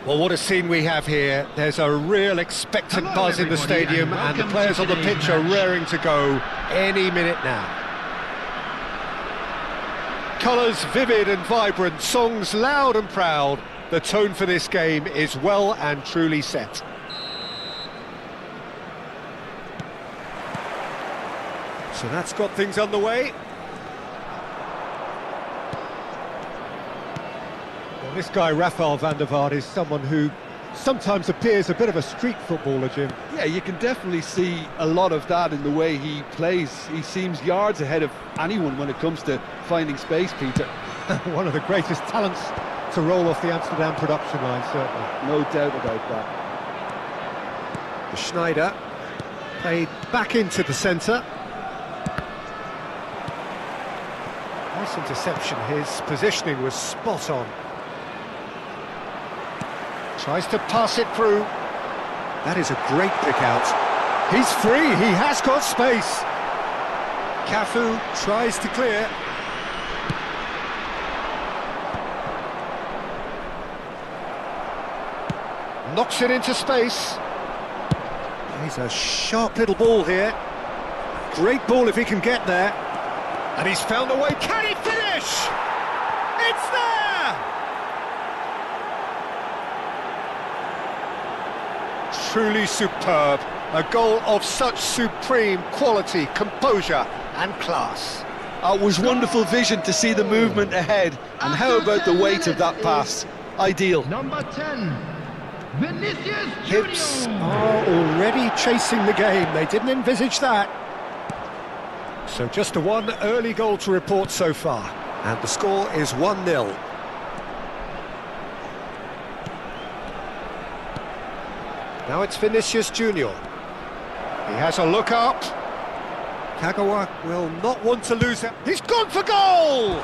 Speaker 1: Well, what a scene we have here. There's a real expectant buzz in the stadium, and the players on the pitch are raring to go any minute now. Colours vivid and vibrant, songs loud and proud. The tone for this game is well and truly set. So that's got things underway. Well, this guy, Rafael van der Vaart, is someone who sometimes appears a bit of a street footballer, Jim.
Speaker 3: Yeah, you can definitely see a lot of that in the way he plays. He seems yards ahead of anyone when it comes to finding space, Peter.
Speaker 1: One of the greatest talents to roll off the Amsterdam production line, certainly.
Speaker 3: No doubt about that.
Speaker 1: The Schneider played back into the centre. Nice interception. His positioning was spot on. Tries to pass it through. That is a great pick out. He's free, he has got space. Cafu tries to clear. Knocks it into space. He's a sharp little ball here. Great ball if he can get there. And he's found a way. Can he finish? It's there! Truly superb. A goal of such supreme quality, composure and class.
Speaker 3: It was wonderful vision to see the movement ahead. And how about the weight of that pass? Ideal.
Speaker 2: Number 10, Vinicius
Speaker 1: Hibs
Speaker 2: Junior.
Speaker 1: are already chasing the game. They didn't envisage that. So just a one early goal to report so far. And the score is 1-0. Now it's Vinicius Junior. He has a look up. Kagawa will not want to lose it. He's gone for goal!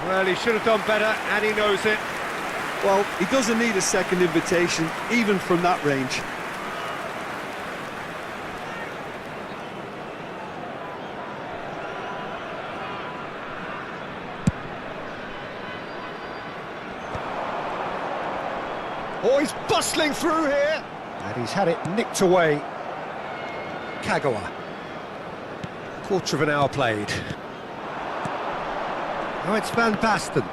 Speaker 1: Well, he should have done better, and he knows it.
Speaker 3: Well, he doesn't need a second invitation, even from that range.
Speaker 1: Oh, he's bustling through here. And he's had it nicked away. Kagawa. Quarter of an hour played. Now it's Van Basten.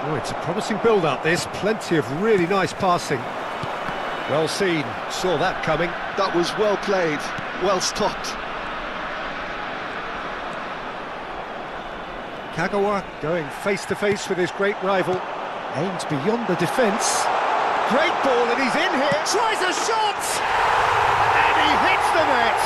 Speaker 1: Oh, it's a promising build-up, this. Plenty of really nice passing. Well seen. Saw that coming.
Speaker 3: That was well played, well stopped.
Speaker 1: Kagawa going face-to-face with his great rival. Aims beyond the defence. Great ball, and he's in here. Tries a shot! And he hits the net.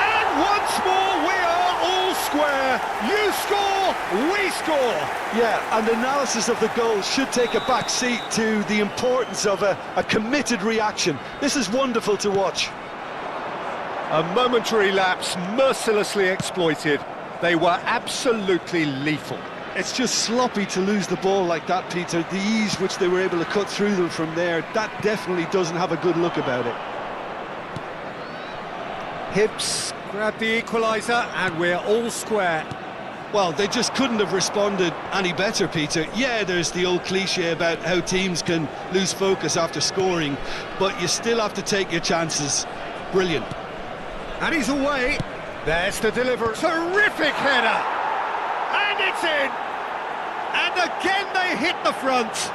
Speaker 1: And once more, we are all square. You score, we score.
Speaker 3: Yeah, and analysis of the goal should take a back seat to the importance of a committed reaction. This is wonderful to watch.
Speaker 1: A momentary lapse, mercilessly exploited. They were absolutely lethal.
Speaker 3: It's just sloppy to lose the ball like that, Peter. The ease which they were able to cut through them from there, that definitely doesn't have a good look about it.
Speaker 1: Hibs grab the equaliser, and we're all square.
Speaker 3: Well, they just couldn't have responded any better, Peter. Yeah, there's the old cliche about how teams can lose focus after scoring, but you still have to take your chances. Brilliant.
Speaker 1: And he's away. There's the delivery. Terrific header! And it's in! And again they hit the front.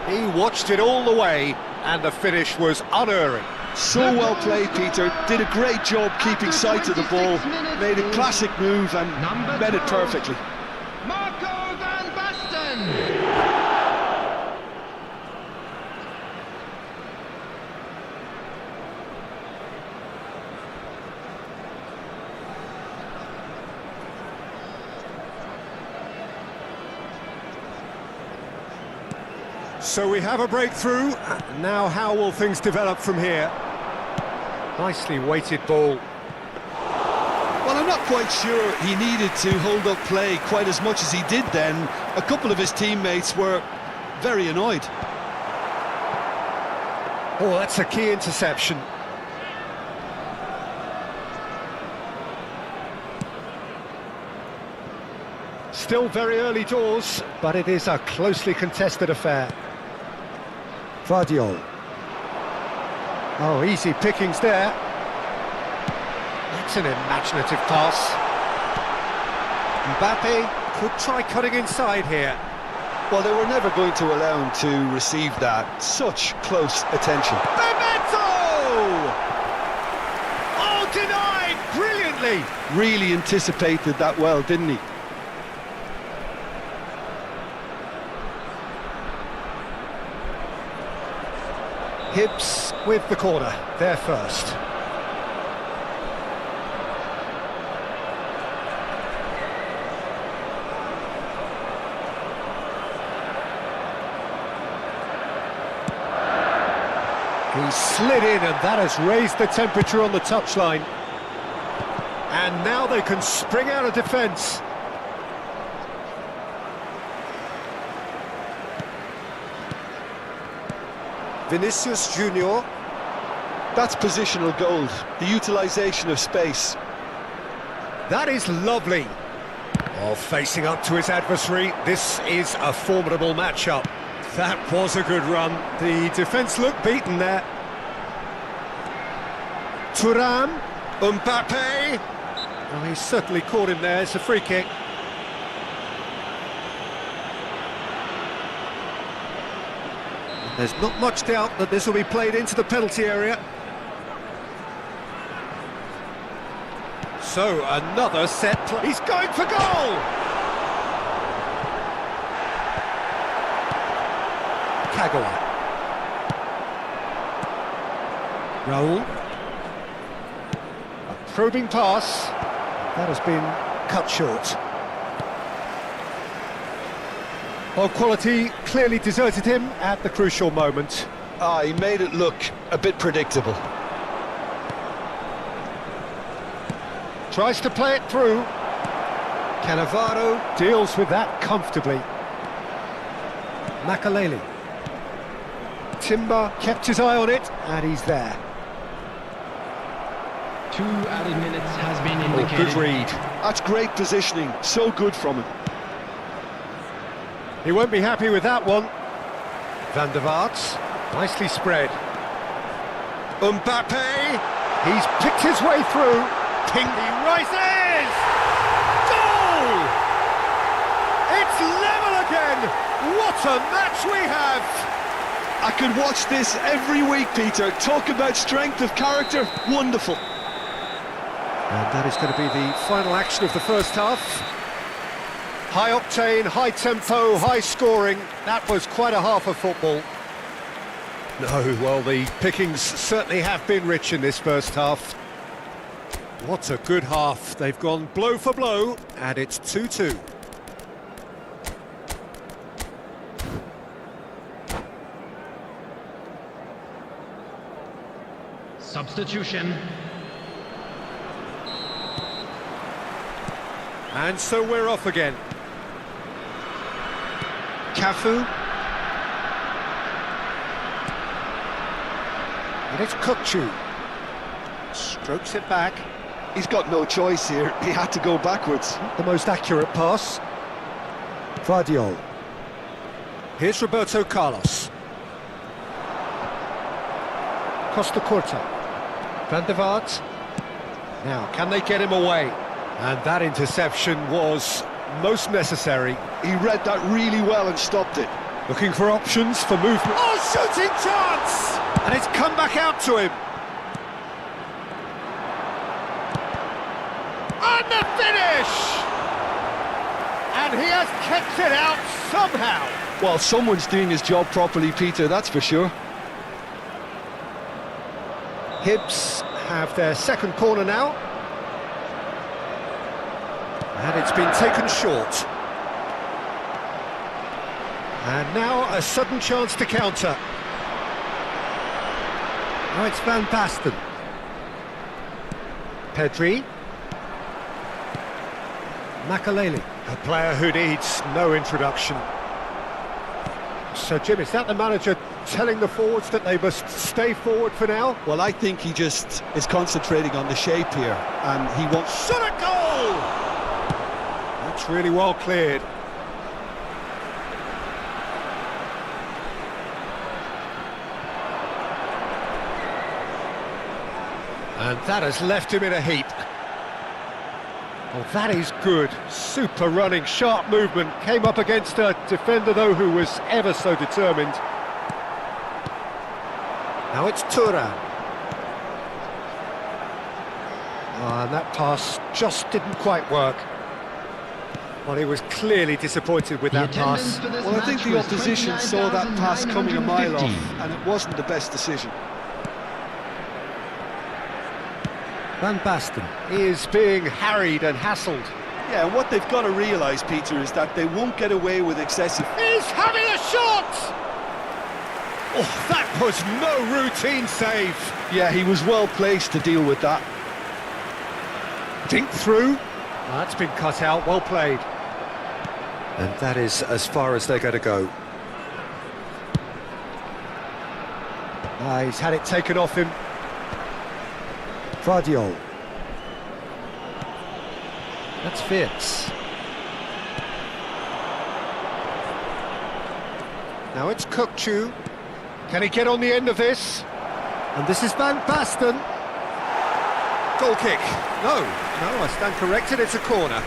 Speaker 1: He watched it all the way, and the finish was unerring.
Speaker 3: So well played, Peter. Did a great job keeping sight of the ball. Made a classic move and met it perfectly.
Speaker 2: Marco van Basten.
Speaker 1: So we have a breakthrough. Now how will things develop from here? Nicely weighted ball.
Speaker 3: Well, I'm not quite sure he needed to hold up play quite as much as he did then. A couple of his teammates were very annoyed.
Speaker 1: Oh, that's a key interception. Still very early doors, but it is a closely contested affair. Vardiol. Oh, easy pickings there. That's an imaginative pass. Mbappe could try cutting inside here.
Speaker 3: Well, they were never going to allow him to receive that. Such close attention.
Speaker 1: Bebeto! Oh, denied brilliantly.
Speaker 3: Really anticipated that well, didn't he?
Speaker 1: Hibbs with the corner, there first. He slid in, and that has raised the temperature on the touchline. And now they can spring out of defence. Vinicius Junior.
Speaker 3: That's positional gold, the utilisation of space.
Speaker 1: That is lovely. Oh, facing up to his adversary, this is a formidable matchup. That was a good run. The defence looked beaten there. Thuram, Mbappe. Oh, he's certainly caught him there. It's a free kick. There's not much doubt that this will be played into the penalty area. So, another set play. He's going for goal! Kagawa. Raul. A probing pass. That has been cut short. Well, quality clearly deserted him at the crucial moment.
Speaker 3: He made it look a bit predictable.
Speaker 1: Tries to play it through. Cannavaro deals with that comfortably. Makaleli. Timber kept his eye on it, and he's there.
Speaker 2: 2 added minutes has been
Speaker 1: Oh,
Speaker 2: indicated.
Speaker 1: good read.
Speaker 3: That's great positioning, so good from him.
Speaker 1: He won't be happy with that one. Van der Vaart, nicely spread. Mbappe, he's picked his way through. King, he rises! Goal! It's level again! What a match we have!
Speaker 3: I could watch this every week, Peter. Talk about strength of character, wonderful.
Speaker 1: And that is going to be the final action of the first half. High octane, high tempo, high scoring. That was quite a half of football. No, well, the pickings certainly have been rich in this first half. What a good half. They've gone blow for blow, and it's 2-2.
Speaker 2: Substitution.
Speaker 1: And so we're off again. Cafu. And it's Kukçu. Strokes it back.
Speaker 3: He's got no choice here. He had to go backwards.
Speaker 1: The most accurate pass. Vardiol. Here's Roberto Carlos. Costa Curta. Van der Vaart. Now, can they get him away? And that interception was most necessary.
Speaker 3: He read that really well and stopped it.
Speaker 1: Looking for options for movement. Oh, shooting chance! And it's come back out to him. And the finish! And he has kept it out somehow.
Speaker 3: Well, someone's doing his job properly, Peter, that's for sure.
Speaker 1: Hibs have their second corner now. And it's been taken short. And now a sudden chance to counter. Now it's Van Basten. Pedri. Makaleli, a player who needs no introduction. So, Jim, is that the manager telling the forwards that they must stay forward for now?
Speaker 3: Well, I think he just is concentrating on the shape here, and he wants...
Speaker 1: Shot a goal! That's really well cleared. And that has left him in a heap. Well, that is good. Super running, sharp movement. Came up against a defender, though, who was ever so determined. Now it's Thuram. And that pass just didn't quite work. Well, he was clearly disappointed with that pass.
Speaker 3: Well, I think the opposition saw that pass coming a mile off, and it wasn't the best decision.
Speaker 1: Van Basten is being harried and hassled.
Speaker 3: Yeah, and what they've got to realise, Peter, is that they won't get away with excessive...
Speaker 1: He's having a shot! Oh, that was no routine save.
Speaker 3: Yeah, he was well placed to deal with that.
Speaker 1: Dink through. That's been cut out, well played. And that is as far as they're going to go. He's had it taken off him. Vardiol. That's Fierce. Now it's Kukçu. Can he get on the end of this? And this is Van Basten. Goal kick. No, I stand corrected, it's a corner.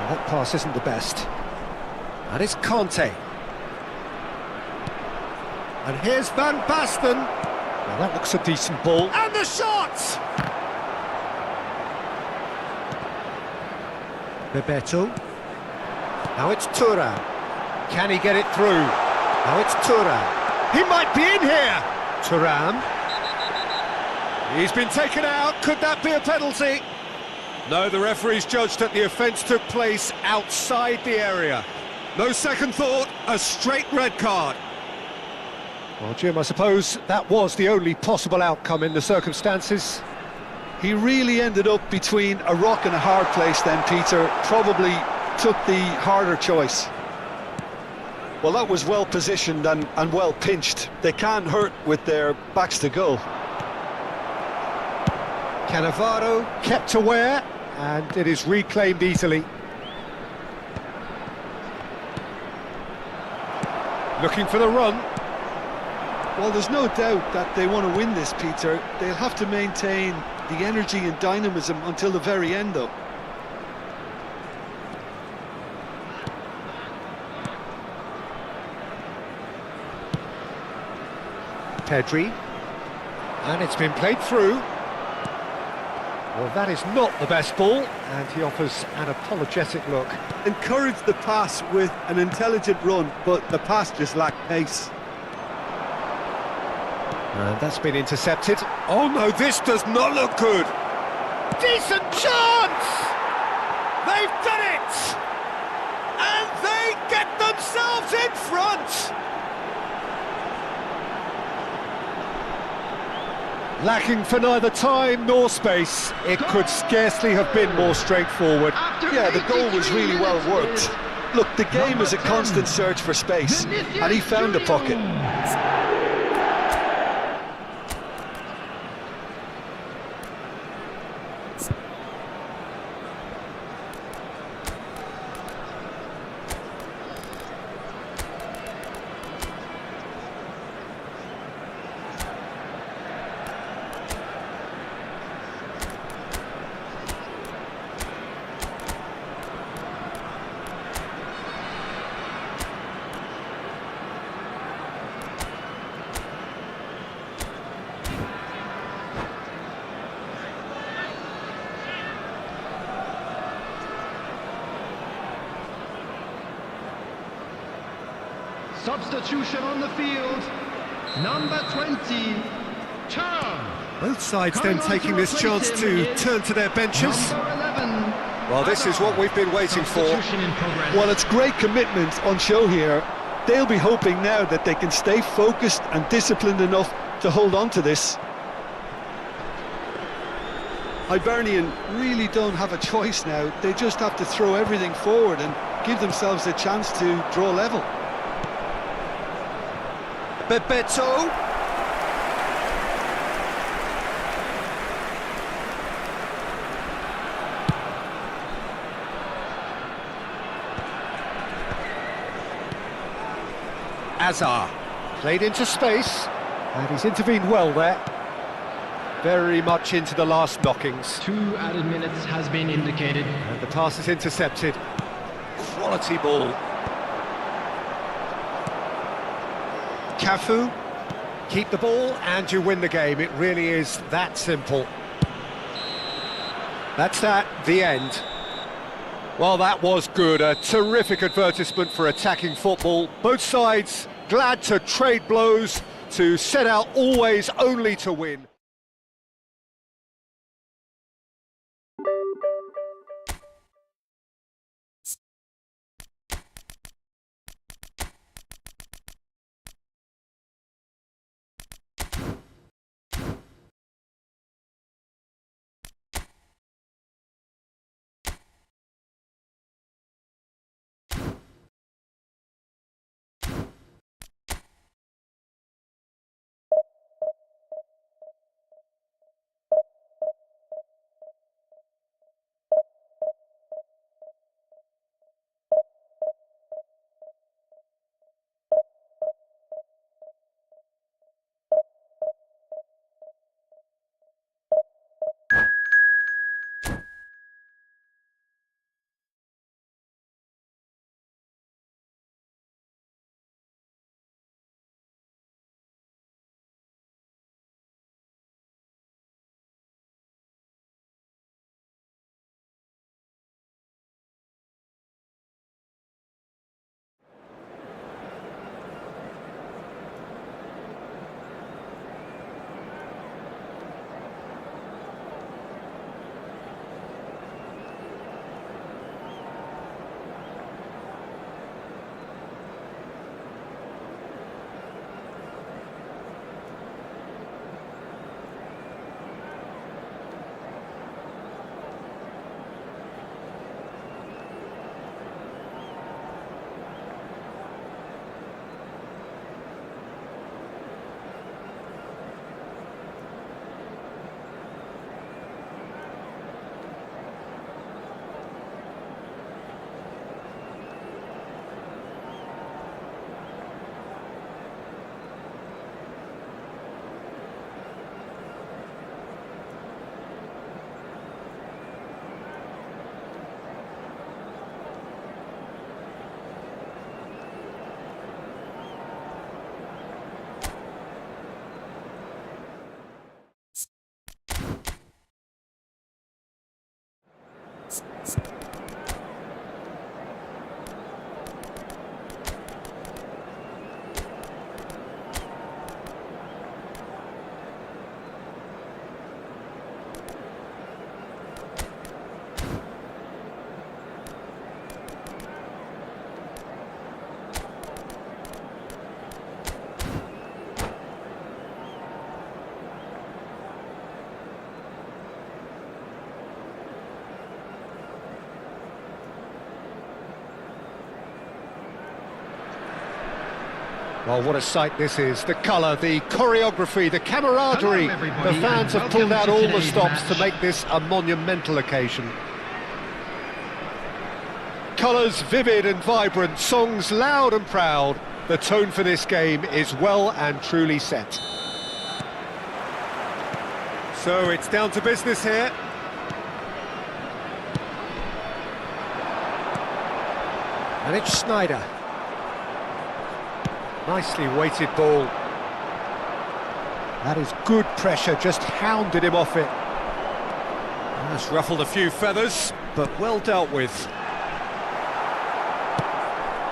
Speaker 1: That pass isn't the best. And it's Conte. And here's Van Basten. Now that looks a decent ball. And the shot! Bebeto. Now it's Thuram. Can he get it through? Now it's Thuram. He might be in here! Thuram. He's been taken out. Could that be a penalty? No, the referee's judged that the offence took place outside the area. No second thought, a straight red card. Well, Jim, I suppose that was the only possible outcome in the circumstances.
Speaker 3: He really ended up between a rock and a hard place then, Peter. Probably took the harder choice. Well, that was well positioned and well pinched. They can't hurt with their backs to goal.
Speaker 1: Cannavaro kept aware, and it is reclaimed easily. Looking for the run.
Speaker 3: Well, there's no doubt that they want to win this, Peter. They'll have to maintain the energy and dynamism until the very end, though.
Speaker 1: Pedri. And it's been played through. Well, that is not the best ball, and he offers an apologetic look.
Speaker 3: Encouraged the pass with an intelligent run, but the pass just lacked pace.
Speaker 1: And that's been intercepted. Oh no, this does not look good. Decent chance! They've done it! And they get themselves in front! Lacking for neither time nor space, it could scarcely have been more straightforward.
Speaker 3: Yeah, the goal was really well worked. Look, the game is a constant search for space, and he found a pocket.
Speaker 2: Substitution on the field, number 20, Thuram.
Speaker 1: Both sides then taking this chance to turn to their benches.
Speaker 2: Number 11.
Speaker 1: Well, this is what we've been waiting for.
Speaker 2: Substitution in progress.
Speaker 3: Well, it's great commitment on show here. They'll be hoping now that they can stay focused and disciplined enough to hold on to this. Hibernian really don't have a choice now. They just have to throw everything forward and give themselves a chance to draw level.
Speaker 1: Bebeto. Azar. Played into space. And he's intervened well there. Very much into the last knockings.
Speaker 2: 2 added minutes has been indicated.
Speaker 1: And the pass is intercepted. Quality ball. Cafu. Keep the ball and you win the game. It really is that simple. That's that, the end. Well, that was good. A terrific advertisement for attacking football. Both sides glad to trade blows, to set out always only to win. Well, what a sight this is. The colour, the choreography, the camaraderie.
Speaker 2: Hello,
Speaker 1: the fans have pulled out all the stops to make this a monumental occasion. Colours vivid and vibrant, songs loud and proud. The tone for this game is well and truly set. So it's down to business here. And it's Snyder. Nicely weighted ball. That is good pressure, just hounded him off it. That's ruffled a few feathers, but well dealt with.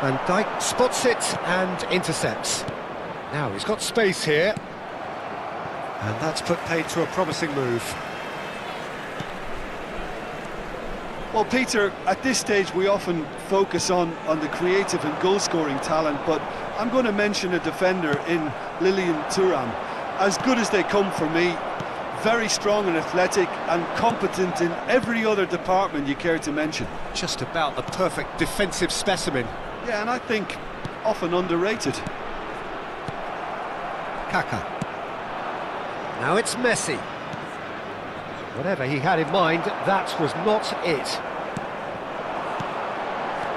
Speaker 1: Van Dijk spots it and intercepts. Now he's got space here. And that's put paid to a promising move.
Speaker 3: Well, Peter, at this stage we often focus on the creative and goal-scoring talent, but I'm going to mention a defender in Lilian Thuram. As good as they come for me, very strong and athletic and competent in every other department you care to mention.
Speaker 1: Just about the perfect defensive specimen.
Speaker 3: Yeah, and I think often underrated.
Speaker 1: Kaka. Now it's Messi. Whatever he had in mind, that was not it.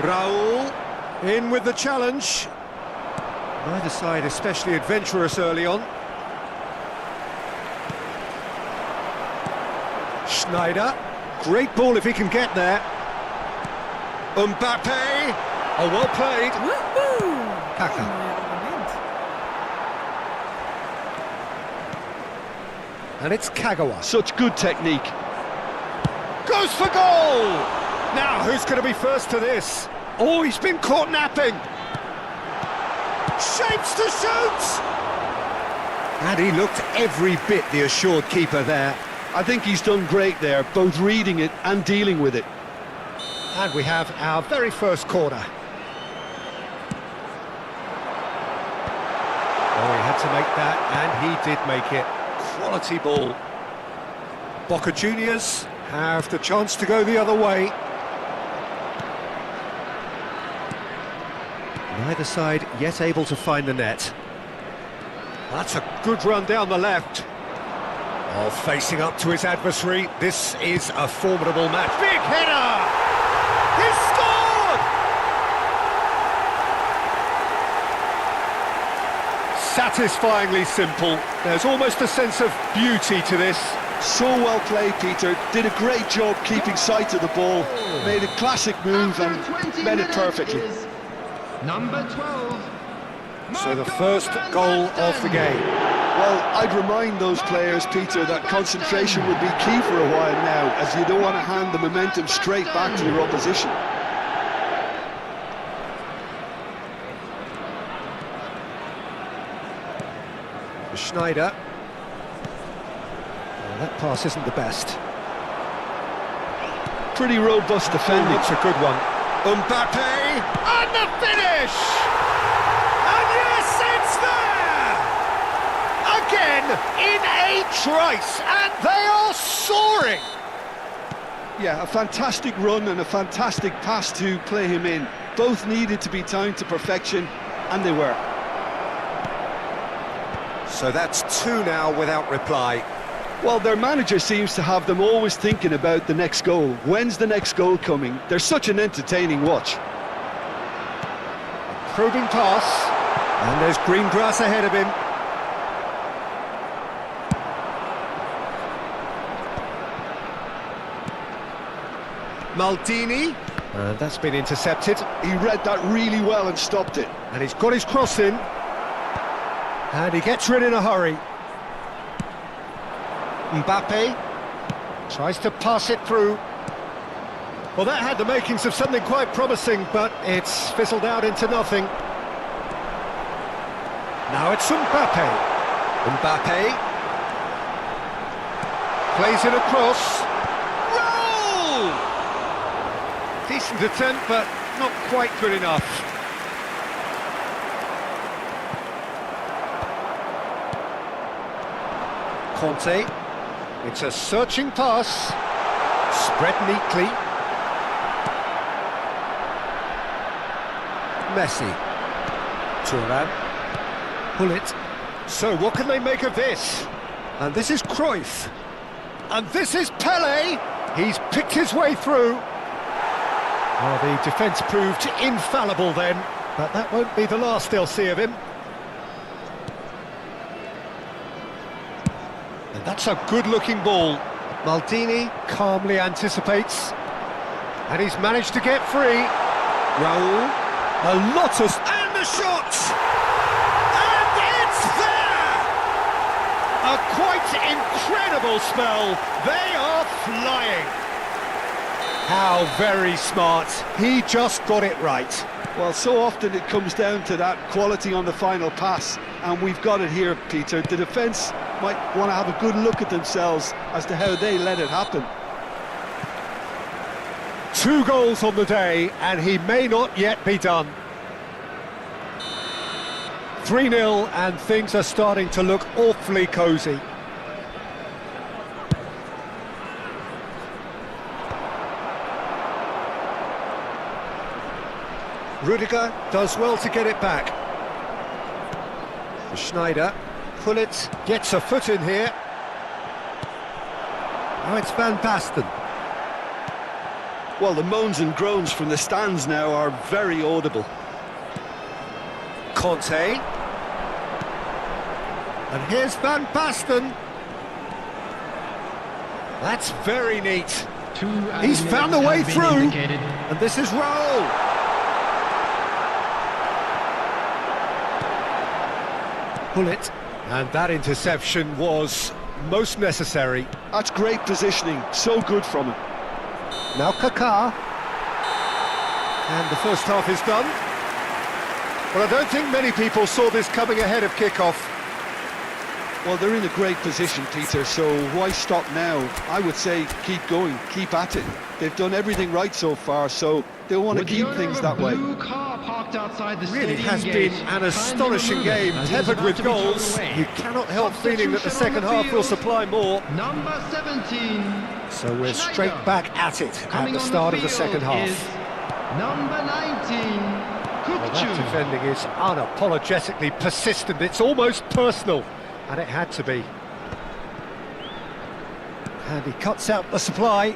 Speaker 1: Raul in with the challenge. Neither side especially adventurous early on. Schneider. Great ball if he can get there. Mbappe. Oh, well played.
Speaker 4: Woohoo!
Speaker 1: Kaka. And it's Kagawa.
Speaker 3: Such good technique.
Speaker 1: Goes for goal! Now, who's going to be first to this? Oh, he's been caught napping. Shapes to shoot! And he looked every bit the assured keeper there.
Speaker 3: I think he's done great there, both reading it and dealing with it.
Speaker 1: And we have our very first corner. Oh, he had to make that, and he did make it. Quality ball. Boca Juniors have the chance to go the other way. Neither side yet able to find the net. That's a good run down the left. Oh, facing up to his adversary. This is a formidable match. Big header! He scored! Satisfyingly simple. There's almost a sense of beauty to this.
Speaker 3: So well played, Peter. Did a great job keeping sight of the ball. Made a classic move and met it perfectly.
Speaker 2: Number 12.
Speaker 1: So the first goal of the game.
Speaker 3: Well, I'd remind those players, Peter, that concentration would be key for a while now, as you don't want to hand the momentum straight back to your opposition.
Speaker 1: Schneider. Well, that pass isn't the best.
Speaker 3: Pretty robust defending.
Speaker 1: It's a good one. Mbappe, and the finish! And yes, it's there! Again, in a trice, and they are soaring!
Speaker 3: Yeah, a fantastic run and a fantastic pass to play him in. Both needed to be timed to perfection, and they were.
Speaker 1: So that's two now without reply.
Speaker 3: Well, their manager seems to have them always thinking about the next goal. When's the next goal coming? They're such an entertaining watch.
Speaker 1: Probing pass, and there's green grass ahead of him. Maldini, and that's been intercepted.
Speaker 3: He read that really well and stopped it.
Speaker 1: And he's got his cross in. And he gets rid in a hurry. Mbappe tries to pass it through. Well, that had the makings of something quite promising, but it's fizzled out into nothing. Now it's Mbappe. Mbappe plays it across. Goal! Decent attempt, but not quite good enough. Conte. It's a searching pass, spread neatly. Messi. Thuram. Bullet. So what can they make of this? And this is Cruyff. And this is Pele. He's picked his way through. Well, the defence proved infallible then, but that won't be the last they'll see of him. And that's a good-looking ball. Maldini calmly anticipates. And he's managed to get free. Raul. A lot of... And the shot! And it's there! A quite incredible spell. They are flying. How very smart. He just got it right.
Speaker 3: Well, so often it comes down to that quality on the final pass, and we've got it here, Peter. The defence might want to have a good look at themselves as to how they let it happen.
Speaker 1: 2 goals on the day, and he may not yet be done. 3-0, and things are starting to look awfully cosy. Rudiger does well to get it back. Schneider, Gullit gets a foot in here. Now it's Van Basten.
Speaker 3: Well, the moans and groans from the stands now are very audible.
Speaker 1: Conte. And here's Van Basten. That's very neat. He's found a way through. And this is Raul. Gullit. And that interception was most necessary.
Speaker 3: That's great positioning, so good from him.
Speaker 1: Now Kaká. And the first half is done. Well, I don't think many people saw this coming ahead of kick-off.
Speaker 3: Well, they're in a great position, Peter, so why stop now? I would say keep going, keep at it. They've done everything right so far, so they want to keep things that way.
Speaker 1: Really has been an astonishing game, peppered with goals. You cannot help feeling that the second half will supply more.
Speaker 2: Number 17.
Speaker 1: So we're straight back at it at the start of the second half.
Speaker 2: Number 19.
Speaker 1: Well, that defending is unapologetically persistent. It's almost personal, and it had to be. And he cuts out the supply.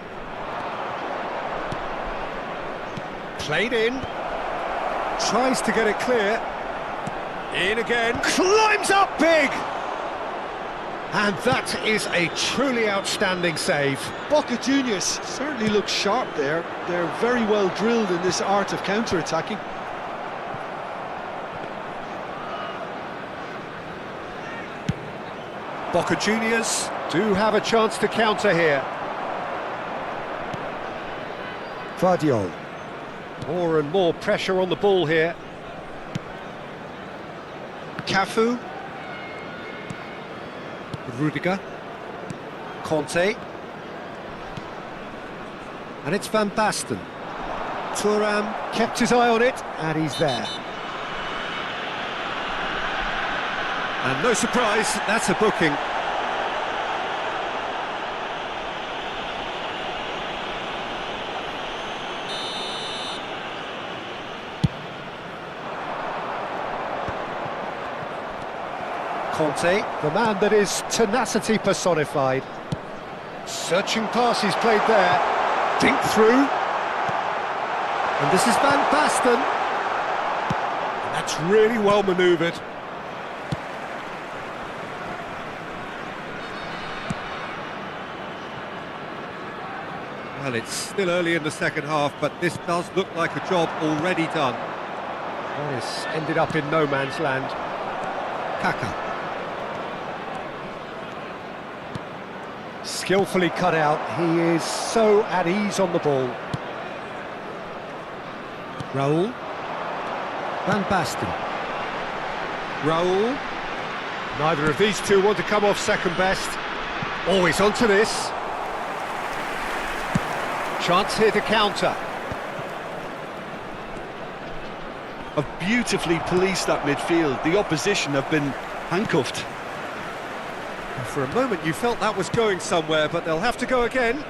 Speaker 1: Played in. Tries to get it clear. In again. Climbs up big! And that is a truly outstanding save.
Speaker 3: Boca Juniors certainly look sharp there. They're very well drilled in this art of counter-attacking.
Speaker 1: Boca Juniors do have a chance to counter here. Vardiol. More and more pressure on the ball here. Cafu. Rudiger. Conte. And it's Van Basten. Thuram kept his eye on it, and he's there. And no surprise, that's a booking. Conte, the man that is tenacity personified. Searching pass he's played there. Dink through. And this is Van Basten. And that's really well manoeuvred. Well, it's still early in the second half, but this does look like a job already done. Well, it's ended up in no man's land. Kaká. Skillfully cut out. He is so at ease on the ball. Raul. Van Basten. Raul. Neither of these two want to come off second best. Always onto this. Chance here to counter.
Speaker 3: Have beautifully policed that midfield. The opposition have been handcuffed.
Speaker 1: For a moment you felt that was going somewhere, but they'll have to go again.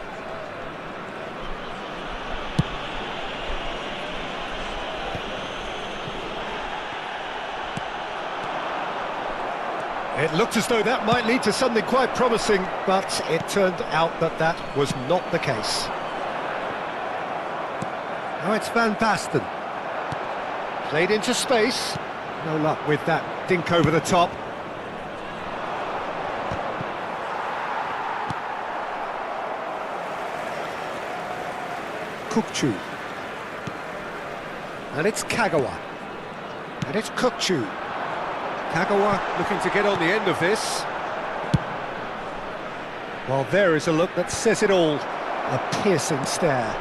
Speaker 1: It looked as though that might lead to something quite promising, but it turned out that that was not the case. Now it's Van Basten. Played into space. No luck with that dink over the top. Kukçu. And it's Kagawa. And it's Kukçu. Kagawa looking to get on the end of this. Well, there is a look that says it all. A piercing stare.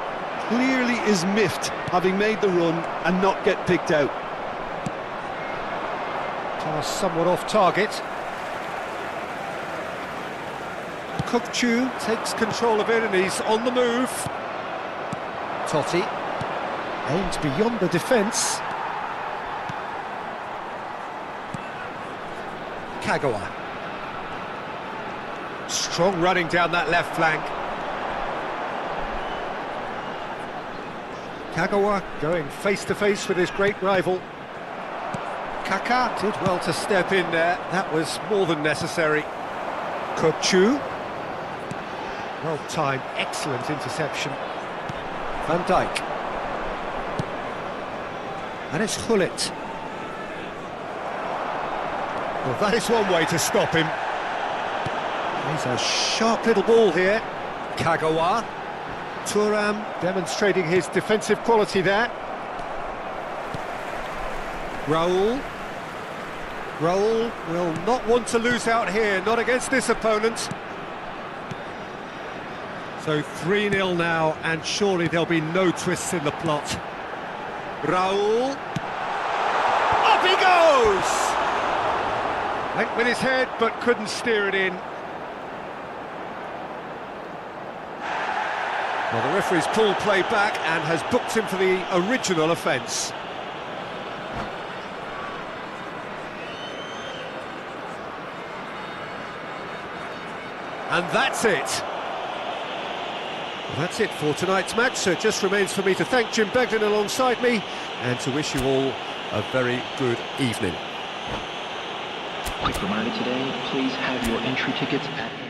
Speaker 3: Clearly is miffed, having made the run and not get picked out.
Speaker 1: Pass somewhat off target. Kukçu takes control of it and he's on the move. Totti aims beyond the defence. Kagawa. Strong running down that left flank. Kagawa going face-to-face with his great rival. Kaka did well to step in there, that was more than necessary. Kochu. Well-timed, excellent interception. Van Dijk. And it's Gullit. Well, that is one way to stop him. He's a sharp little ball here. Kagawa. Thuram demonstrating his defensive quality there. Raul. Raul will not want to lose out here, not against this opponent. So 3-0 now, and surely there'll be no twists in the plot. Raul. Up he goes! Went with his head, but couldn't steer it in. Well, the referee's pulled play back and has booked him for the original offence. And that's it. Well, that's it for tonight's match, so it just remains for me to thank Jim Begden alongside me and to wish you all a very good evening.
Speaker 2: Quick reminder today, please have your entry tickets at hand.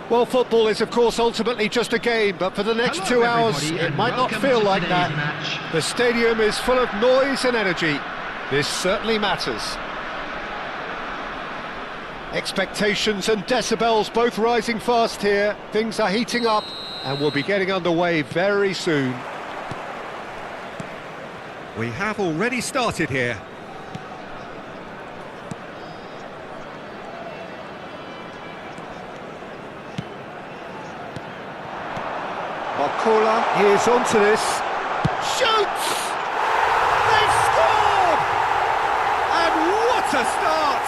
Speaker 1: Well, football is, of course, ultimately just a game, but for the next
Speaker 2: Hello,
Speaker 1: 2 hours,
Speaker 2: everybody,
Speaker 1: it
Speaker 2: and
Speaker 1: might not
Speaker 2: welcome
Speaker 1: feel
Speaker 2: to
Speaker 1: like
Speaker 2: today's
Speaker 1: that.
Speaker 2: match.
Speaker 1: The stadium is full of noise and energy. This certainly matters. Expectations and decibels both rising fast here. Things are heating up, and we'll be getting underway very soon. We have already started here. Marcola is onto this. Shoots! They've scored! And what a start!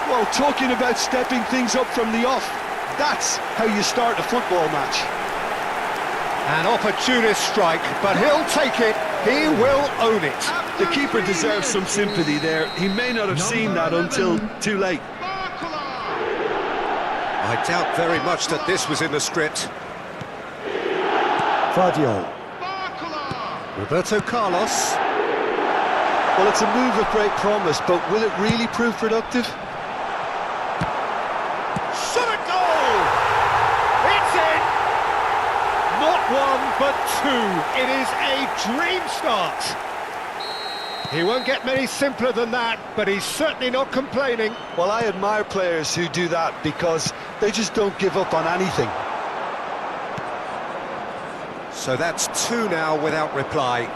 Speaker 3: Well, talking about stepping things up from the off, that's how you start a football match.
Speaker 1: An opportunist strike, but he'll take it. He will own it.
Speaker 3: The keeper deserves some sympathy there. He may not have seen that until too late.
Speaker 1: I doubt very much that this was in the script. Roberto Carlos.
Speaker 3: Well, it's a move of great promise, but will it really prove productive?
Speaker 1: Shot at goal! It's in! Not one, but two. It is a dream start. He won't get many simpler than that, but he's certainly not complaining.
Speaker 3: Well, I admire players who do that because they just don't give up on anything.
Speaker 1: So that's two now without reply.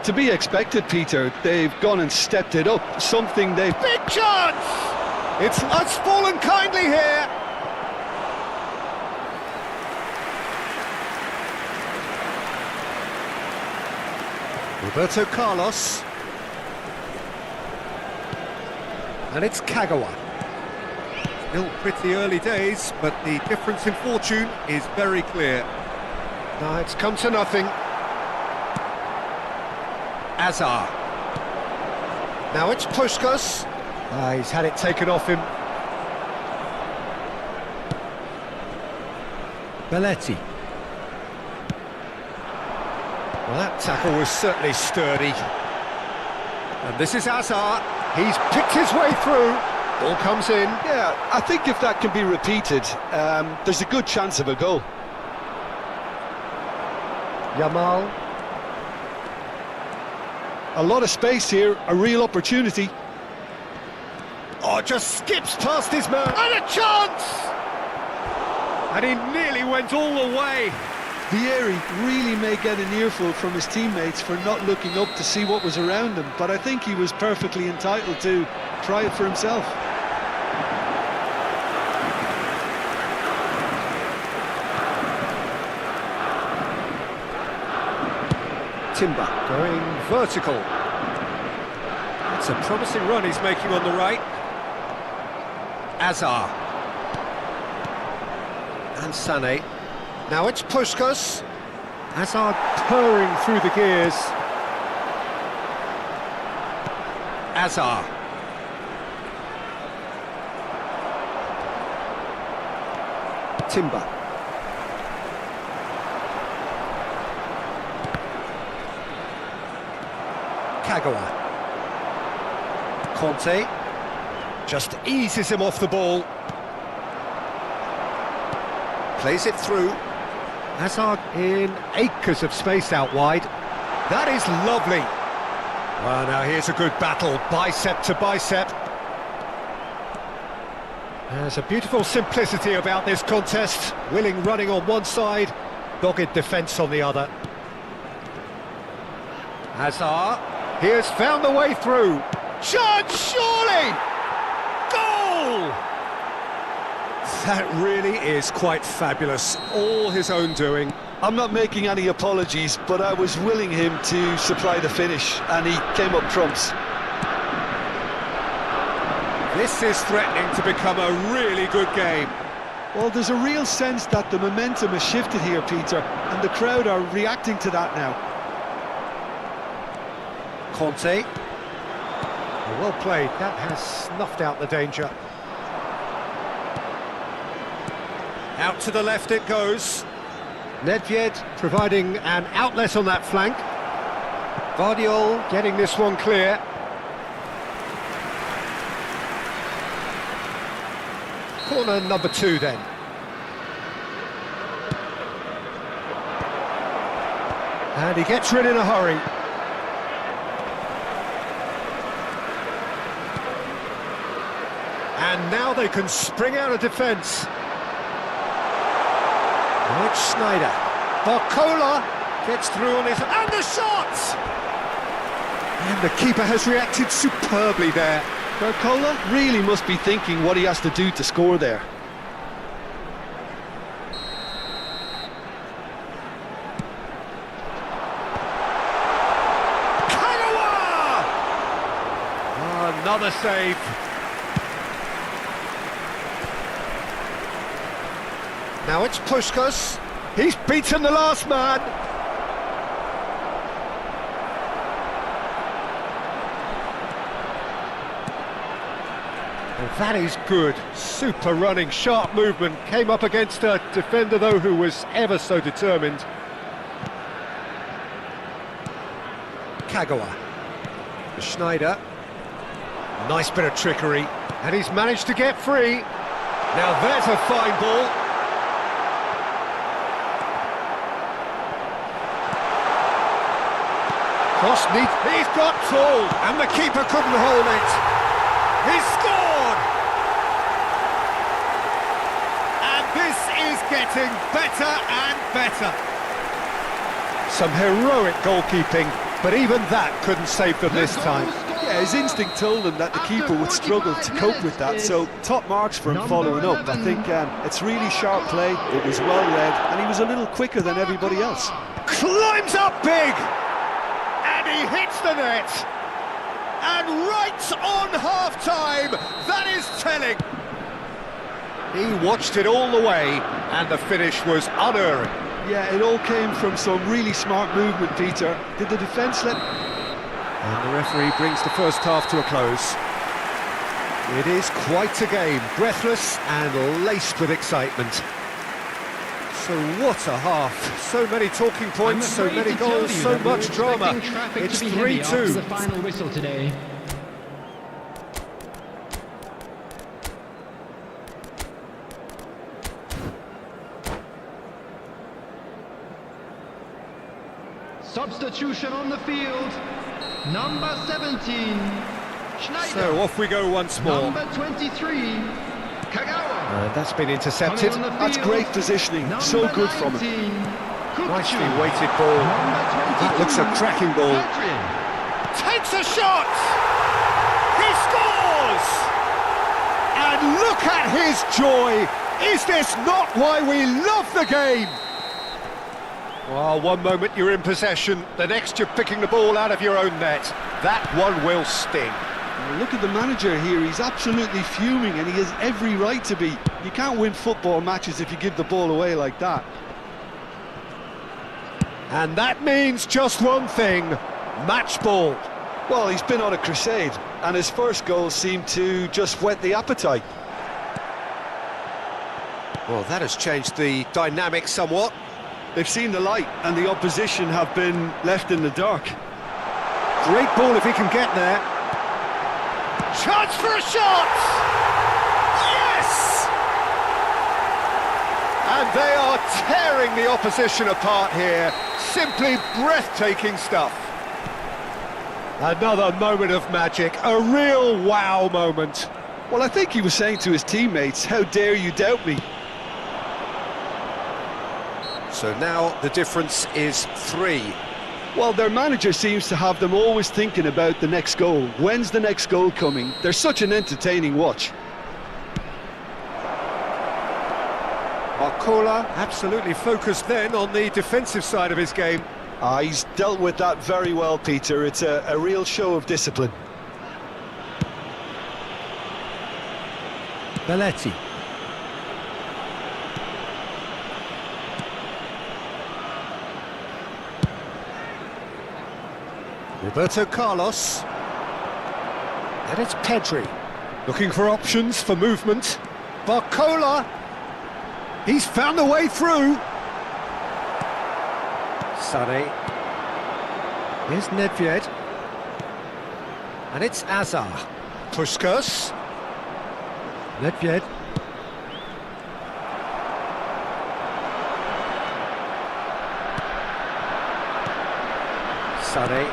Speaker 3: To be expected, Peter. They've gone and stepped it up, something they've...
Speaker 1: Big chance! It's fallen kindly here. Roberto Carlos. And it's Kagawa. Still pretty early days, but the difference in fortune is very clear. Now it's come to nothing. Azar. Now it's Puskás. He's had it taken off him. Belletti. Well, that tackle was certainly sturdy. And this is Azar. He's picked his way through. Ball comes in.
Speaker 3: Yeah, I think if that can be repeated, there's a good chance of a goal.
Speaker 1: Yamal.
Speaker 3: A lot of space here, a real opportunity.
Speaker 1: Oh, just skips past his man. And a chance! And he nearly went all the way.
Speaker 3: Vieri really may get an earful from his teammates for not looking up to see what was around him, but I think he was perfectly entitled to try it for himself.
Speaker 1: Timber going vertical. That's a promising run he's making on the right. Azar. And Sané. Now it's Puskás. Azar purring through the gears. Azar. Timber. Kagawa. Conte just eases him off the ball. Plays it through. Hazard in acres of space out wide. That is lovely. Well, now here's a good battle, bicep to bicep. There's a beautiful simplicity about this contest. Willing running on one side, dogged defence on the other. Hazard. He has found the way through. Chance, surely! Goal! That really is quite fabulous. All his own doing.
Speaker 3: I'm not making any apologies, but I was willing him to supply the finish, and he came up trumps.
Speaker 1: This is threatening to become a really good game.
Speaker 3: Well, there's a real sense that the momentum has shifted here, Peter, and the crowd are reacting to that now.
Speaker 1: Conte. Well played, that has snuffed out the danger. Out to the left it goes. Nedved providing an outlet on that flank. Vardiol getting this one clear. Corner number 2 then. And he gets rid in a hurry. And now they can spring out of defence. Schneider. Barcola gets through on his... And the shot! And the keeper has reacted superbly there.
Speaker 3: Barcola really must be thinking what he has to do to score there.
Speaker 1: Another save. Now it's Puskás. He's beaten the last man. And that is good. Super running, sharp movement. Came up against a defender, though, who was ever so determined. Kagawa. Schneider. Nice bit of trickery, and he's managed to get free. Now there's a fine ball. Cross-neat, he's got tall, and the keeper couldn't hold it. He's scored! And this is getting better and better. Some heroic goalkeeping, but even that couldn't save them this time.
Speaker 3: Yeah, his instinct told him that the keeper would struggle to cope with that, so top marks for him following up. I think it's really sharp play, it was well read, and he was a little quicker than everybody else.
Speaker 1: Climbs up big! And he hits the net! And right on half-time, that is telling! He watched it all the way, and the finish was unerring.
Speaker 3: Yeah, it all came from some really smart movement, Peter. Did the defence let...
Speaker 1: And the referee brings the first half to a close. It is quite a game, breathless and laced with excitement. So what a half, so many talking points, so many goals, so much drama. It's 3-2.
Speaker 2: The final whistle today. Substitution on the field. Number 17, Schneider.
Speaker 1: So off we go once more.
Speaker 2: Number 23, Kagawa.
Speaker 1: That's been intercepted.
Speaker 3: That's great positioning, so good from him.
Speaker 1: Nicely weighted ball. That looks a cracking ball. Takes a shot! He scores! And look at his joy! Is this not why we love the game? Well, one moment you're in possession, the next you're picking the ball out of your own net. That one will sting.
Speaker 3: Look at the manager here, he's absolutely fuming, and he has every right to be. You can't win football matches if you give the ball away like that.
Speaker 1: And that means just one thing, match ball.
Speaker 3: Well, he's been on a crusade, and his first goal seemed to just whet the appetite.
Speaker 1: Well, that has changed the dynamic somewhat.
Speaker 3: They've seen the light, and the opposition have been left in the dark.
Speaker 1: Great ball if he can get there. Chance for a shot! Yes! And they are tearing the opposition apart here. Simply breathtaking stuff. Another moment of magic, a real wow moment.
Speaker 3: Well, I think he was saying to his teammates, how dare you doubt me?
Speaker 1: So now the difference is 3.
Speaker 3: Well, their manager seems to have them always thinking about the next goal. When's the next goal coming? They're such an entertaining watch.
Speaker 1: Barcola absolutely focused then on the defensive side of his game.
Speaker 3: He's dealt with that very well, Peter. It's a real show of discipline.
Speaker 1: Belletti. Roberto Carlos. And it's Pedri. Looking for options for movement. Barcola. He's found a way through. Sane. Here's Nedved. And it's Azar. Puskás. Nedved. Sane.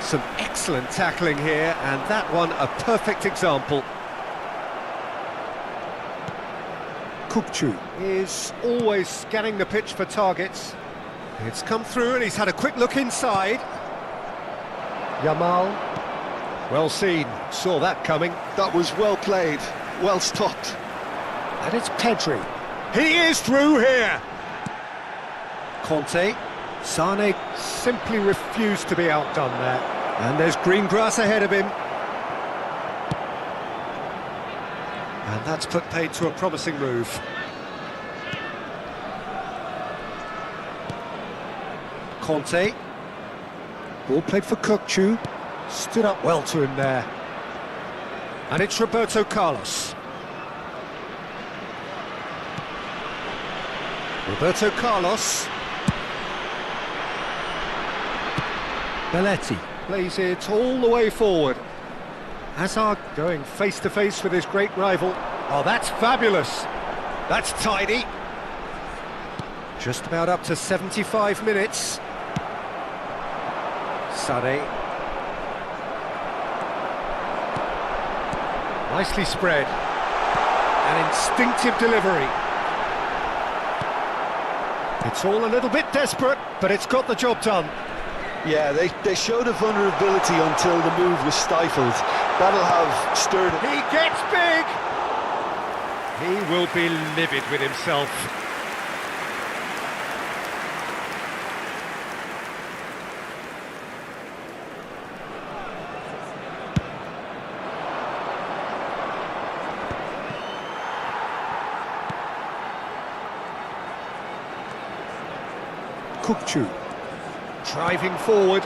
Speaker 1: Some excellent tackling here, and that one a perfect example. Kukçu is always scanning the pitch for targets. It's come through and he's had a quick look inside. Yamal. Well seen, saw that coming.
Speaker 3: That was well played, well stopped.
Speaker 1: And it's Pedri. He is through here! Conte. Sane simply refused to be outdone there. And there's green grass ahead of him. And that's put paid to a promising move. Conte. Ball played for Kukçu. Stood up well to him there. And it's Roberto Carlos. Roberto Carlos. Belletti plays it all the way forward. Hazard going face-to-face with his great rival. Oh, that's fabulous. That's tidy. Just about up to 75 minutes. Sane. Nicely spread. An instinctive delivery. It's all a little bit desperate, but it's got the job done.
Speaker 3: Yeah, they showed a vulnerability until the move was stifled. That'll have stirred...
Speaker 1: He gets big! He will be livid with himself. Kukçu. Driving forward.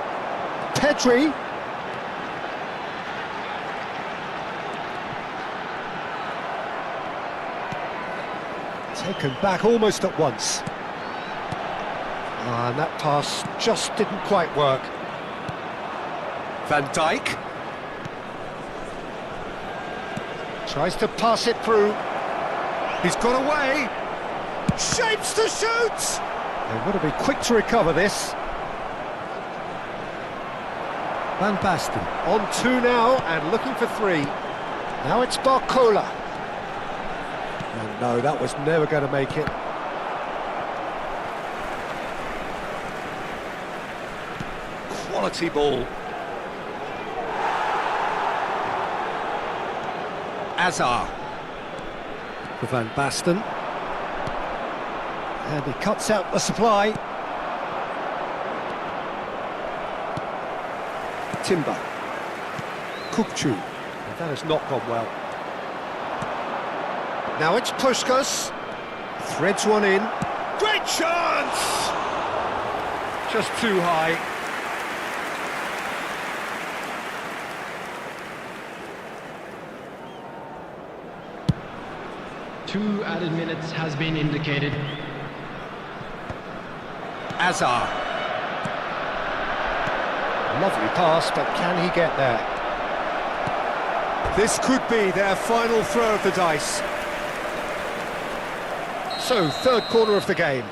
Speaker 1: Pedri. Taken back almost at once. And that pass just didn't quite work. Van Dijk. Tries to pass it through. He's got away. Shapes to shoot! They've got to be quick to recover this. Van Basten on 2 now and looking for 3. Now it's Barcola. And no, that was never going to make it. Quality ball. Azar for Van Basten. And he cuts out the supply. Timber. Kukçu. And that has not gone well. Now it's Puskas. Threads one in. Great chance! Just too high.
Speaker 2: Two added minutes has been indicated.
Speaker 1: Azar. Lovely pass, but can he get there? This could be their final throw of the dice. So, third corner of the game.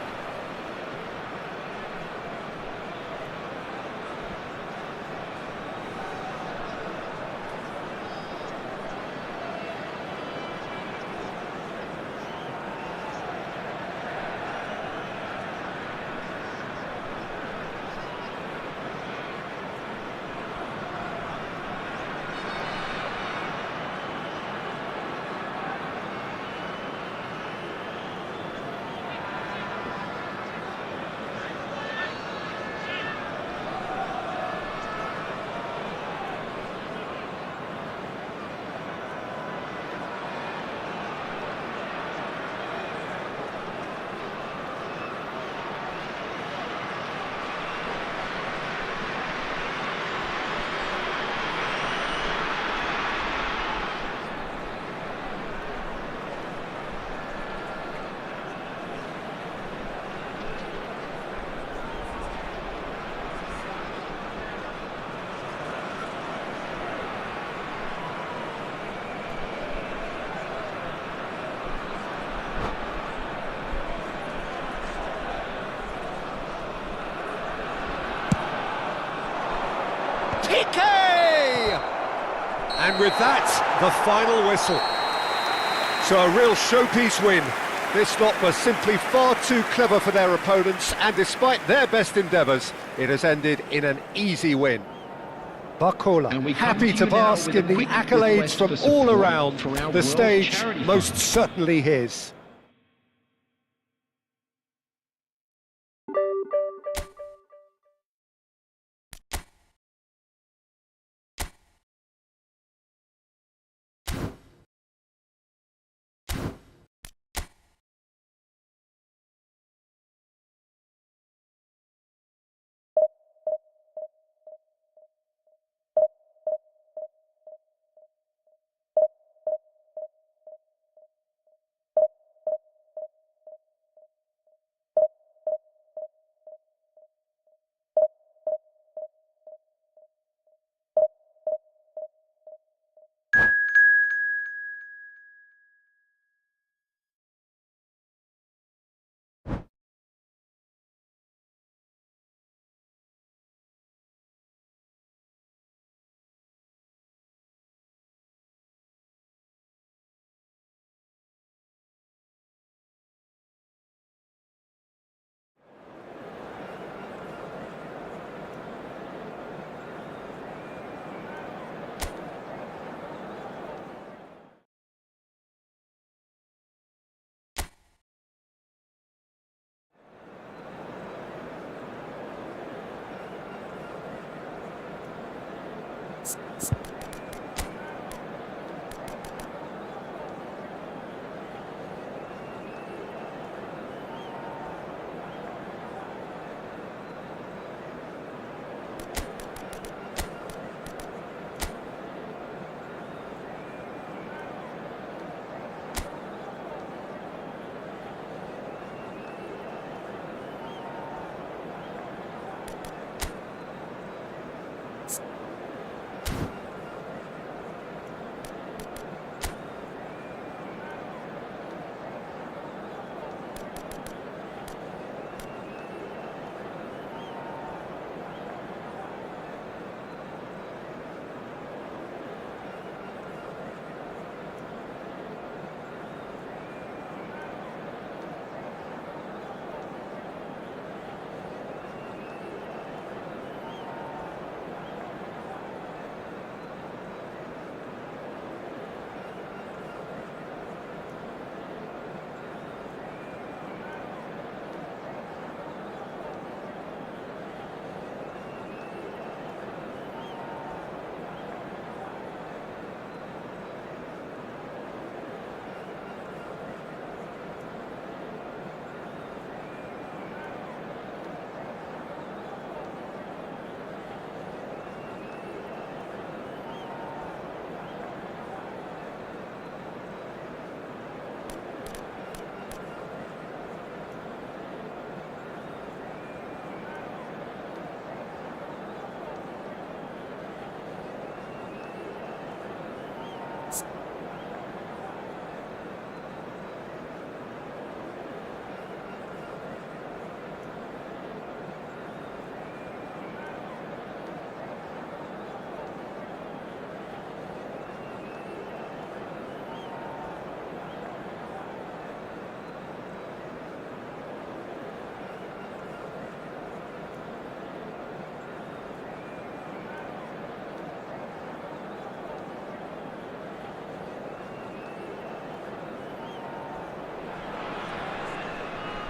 Speaker 1: And with that, the final whistle. So a real showpiece win. This lot was simply far too clever for their opponents, and despite their best endeavours, it has ended in an easy win. Barcola, happy to bask in the accolades from all around. The stage most certainly his.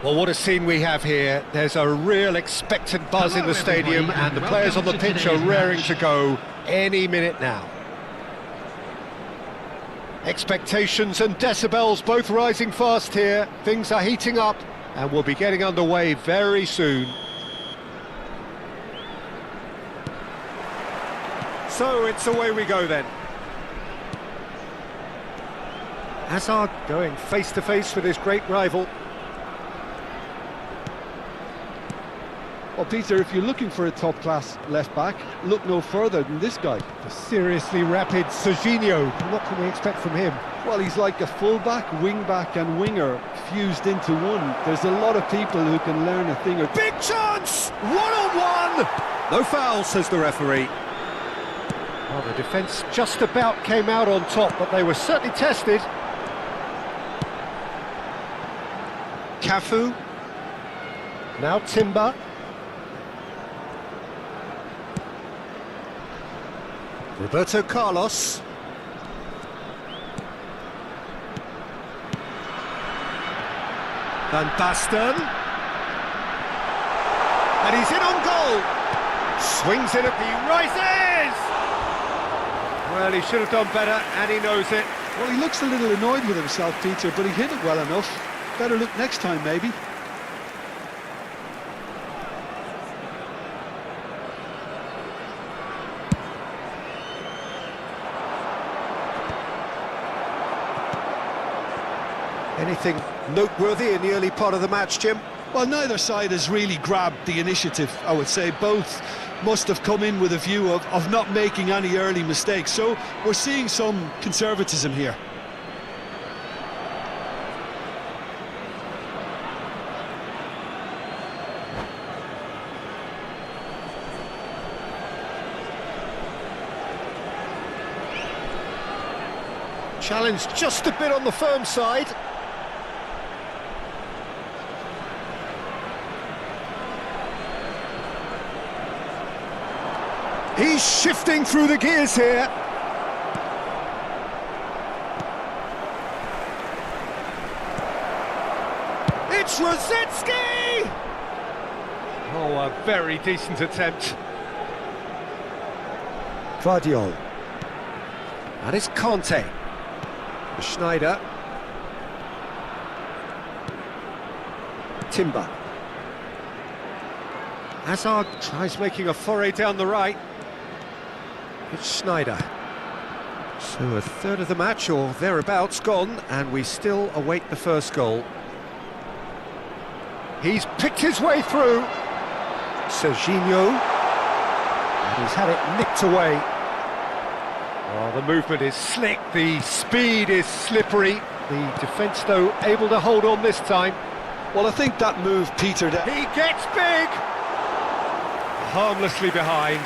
Speaker 1: Well, what a scene we have here. There's a real expectant buzz in the stadium, and the players on the pitch are raring to go any minute now. Expectations and decibels both rising fast here. Things are heating up, and we'll be getting underway very soon. So it's away we go then. Hazard going face to face with his great rival.
Speaker 3: Well, Peter, if you're looking for a top-class left-back, look no further than this guy.
Speaker 1: The seriously rapid Serginho. What can we expect from him?
Speaker 3: Well, he's like a full-back, wing-back and winger fused into one. There's a lot of people who can learn a thing or...
Speaker 1: Big chance! One-on-one! No foul, says the referee. Well, the defence just about came out on top, but they were certainly tested. Cafu. Now Timber. Roberto Carlos. Van Basten. And he's in on goal. Swings it up, he rises! Well, he should have done better, and he knows it.
Speaker 3: Well, he looks a little annoyed with himself, Peter, but he hit it well enough. Better look next time, maybe.
Speaker 1: Anything noteworthy in the early part of the match, Jim?
Speaker 3: Well, neither side has really grabbed the initiative, I would say. Both must have come in with a view of not making any early mistakes. So we're seeing some conservatism here.
Speaker 1: Challenge just a bit on the firm side. He's shifting through the gears here. It's Rosetsky! Oh, a very decent attempt. Guardiol. And it's Conte. Schneider. Timber. Hazard tries making a foray down the right. It's Schneider. So a third of the match, or thereabouts, gone, and we still await the first goal. He's picked his way through. Serginho. And he's had it nicked away. Oh, the movement is slick, the speed is slippery. The defence, though, able to hold on this time.
Speaker 3: Well, I think that move petered out.
Speaker 1: He gets big! Harmlessly behind.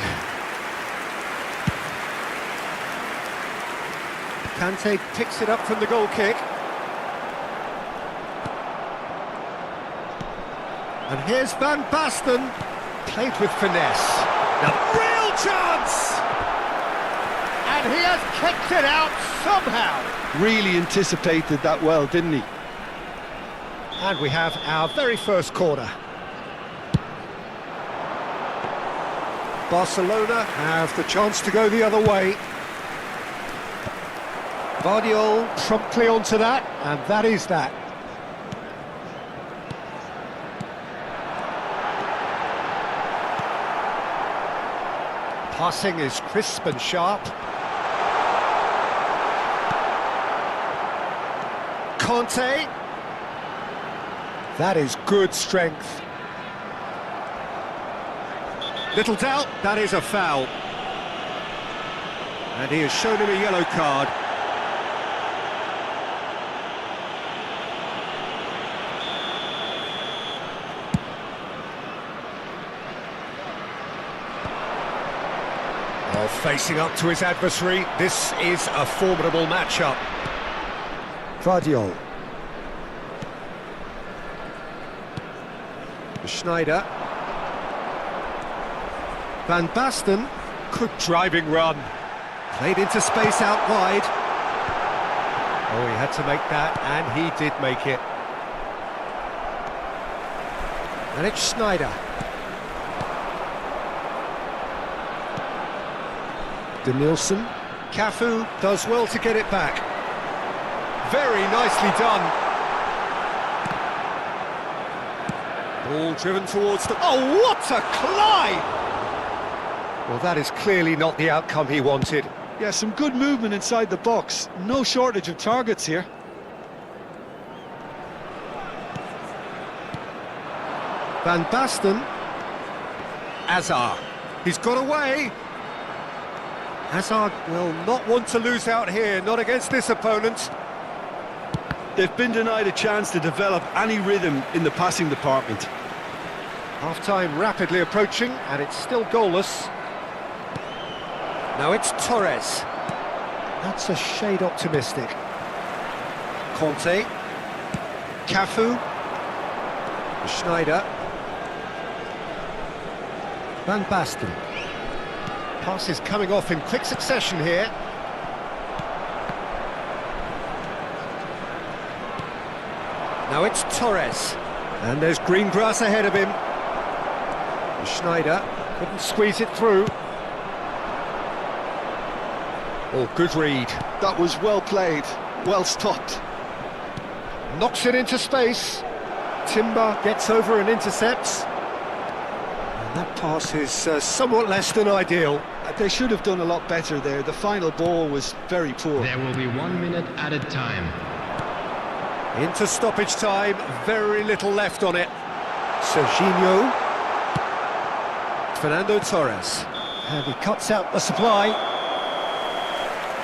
Speaker 1: Kante picks it up from the goal kick. And here's Van Basten. Played with finesse. Now, real chance! And he has kicked it out somehow.
Speaker 3: Really anticipated that well, didn't he?
Speaker 1: And we have our very first corner. Barcelona have the chance to go the other way. Guardiol promptly onto that, and that is that. Passing is crisp and sharp. Conte. That is good strength. Little doubt, that is a foul. And he has shown him a yellow card. Oh, facing up to his adversary, this is a formidable matchup. Guardiol. Schneider. Van Basten. Good driving run. Played into space out wide. Oh, he had to make that, and he did make it. And it's Schneider. Denilson. Cafu does well to get it back. Very nicely done. Ball driven towards the... Oh, what a climb! Well, that is clearly not the outcome he wanted.
Speaker 3: Yeah, some good movement inside the box. No shortage of targets here.
Speaker 1: Van Basten. Hazard. He's got away. Hazard will not want to lose out here, not against this opponent.
Speaker 3: They've been denied a chance to develop any rhythm in the passing department.
Speaker 1: Half-time rapidly approaching, and it's still goalless. Now it's Torres. That's a shade optimistic. Conte. Cafu. Schneider. Van Basten. Passes coming off in quick succession here. Now it's Torres. And there's green grass ahead of him. Schneider couldn't squeeze it through. Oh, good read.
Speaker 3: That was well played, well stopped.
Speaker 1: Knocks it into space. Timber gets over and intercepts. And that pass is somewhat less than ideal.
Speaker 3: They should have done a lot better there. The final ball was very poor.
Speaker 2: There will be 1 minute added time.
Speaker 1: Into stoppage time, very little left on it. Serginho. Fernando Torres. And he cuts out the supply.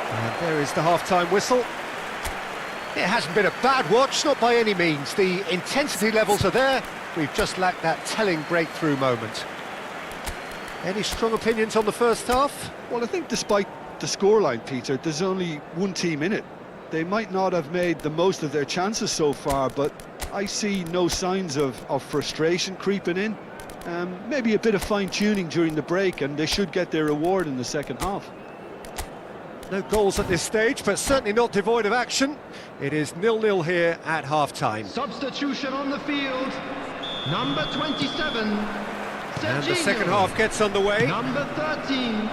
Speaker 1: And there is the half-time whistle. It hasn't been a bad watch, not by any means. The intensity levels are there. We've just lacked that telling breakthrough moment. Any strong opinions on the first half?
Speaker 3: Well, I think despite the scoreline, Peter, there's only one team in it. They might not have made the most of their chances so far, but I see no signs of frustration creeping in. Maybe a bit of fine-tuning during the break, and they should get their reward in the second half.
Speaker 1: No goals at this stage, but certainly not devoid of action. It is 0-0 here at half-time.
Speaker 2: Substitution on the field. Number 27.
Speaker 1: And the second half gets underway.
Speaker 2: Number 13.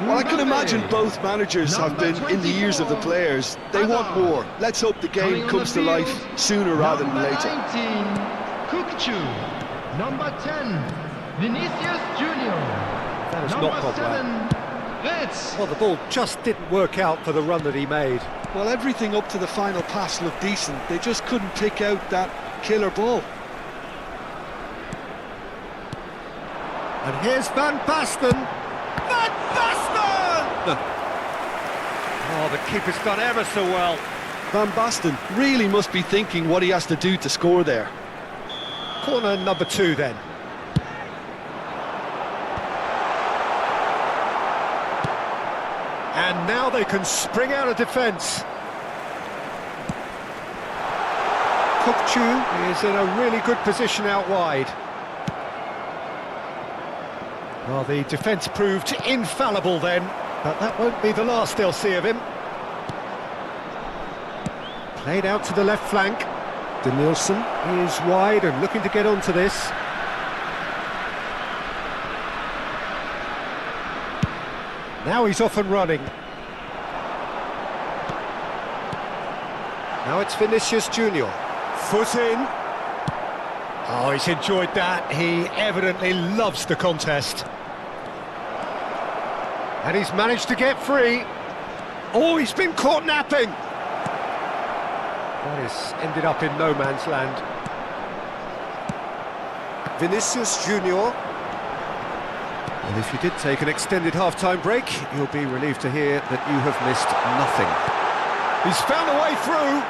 Speaker 3: Well, I can imagine both managers have been in the ears of the players. They want more. Let's hope the game comes to life sooner rather than later.
Speaker 2: Number 19. Kukchu. Number 10. Vinicius Junior.
Speaker 1: That has not gone well. Well, the ball just didn't work out for the run that he made.
Speaker 3: Well, everything up to the final pass looked decent. They just couldn't pick out that killer ball.
Speaker 1: And here's Van Basten. Van Basten! Oh, the keeper's done ever so well.
Speaker 3: Van Basten really must be thinking what he has to do to score there.
Speaker 1: Corner number 2 then. And now they can spring out of defence. Kukchu is in a really good position out wide. Well, the defence proved infallible then, but that won't be the last they'll see of him. Played out to the left flank. Denilson is wide and looking to get onto this. Now he's off and running. Now it's Vinicius Junior. Foot in. Oh, he's enjoyed that. He evidently loves the contest. And he's managed to get free. Oh, he's been caught napping. That has ended up in no man's land. Vinicius Junior. And if you did take an extended half-time break, you'll be relieved to hear that you have missed nothing. He's found a way through.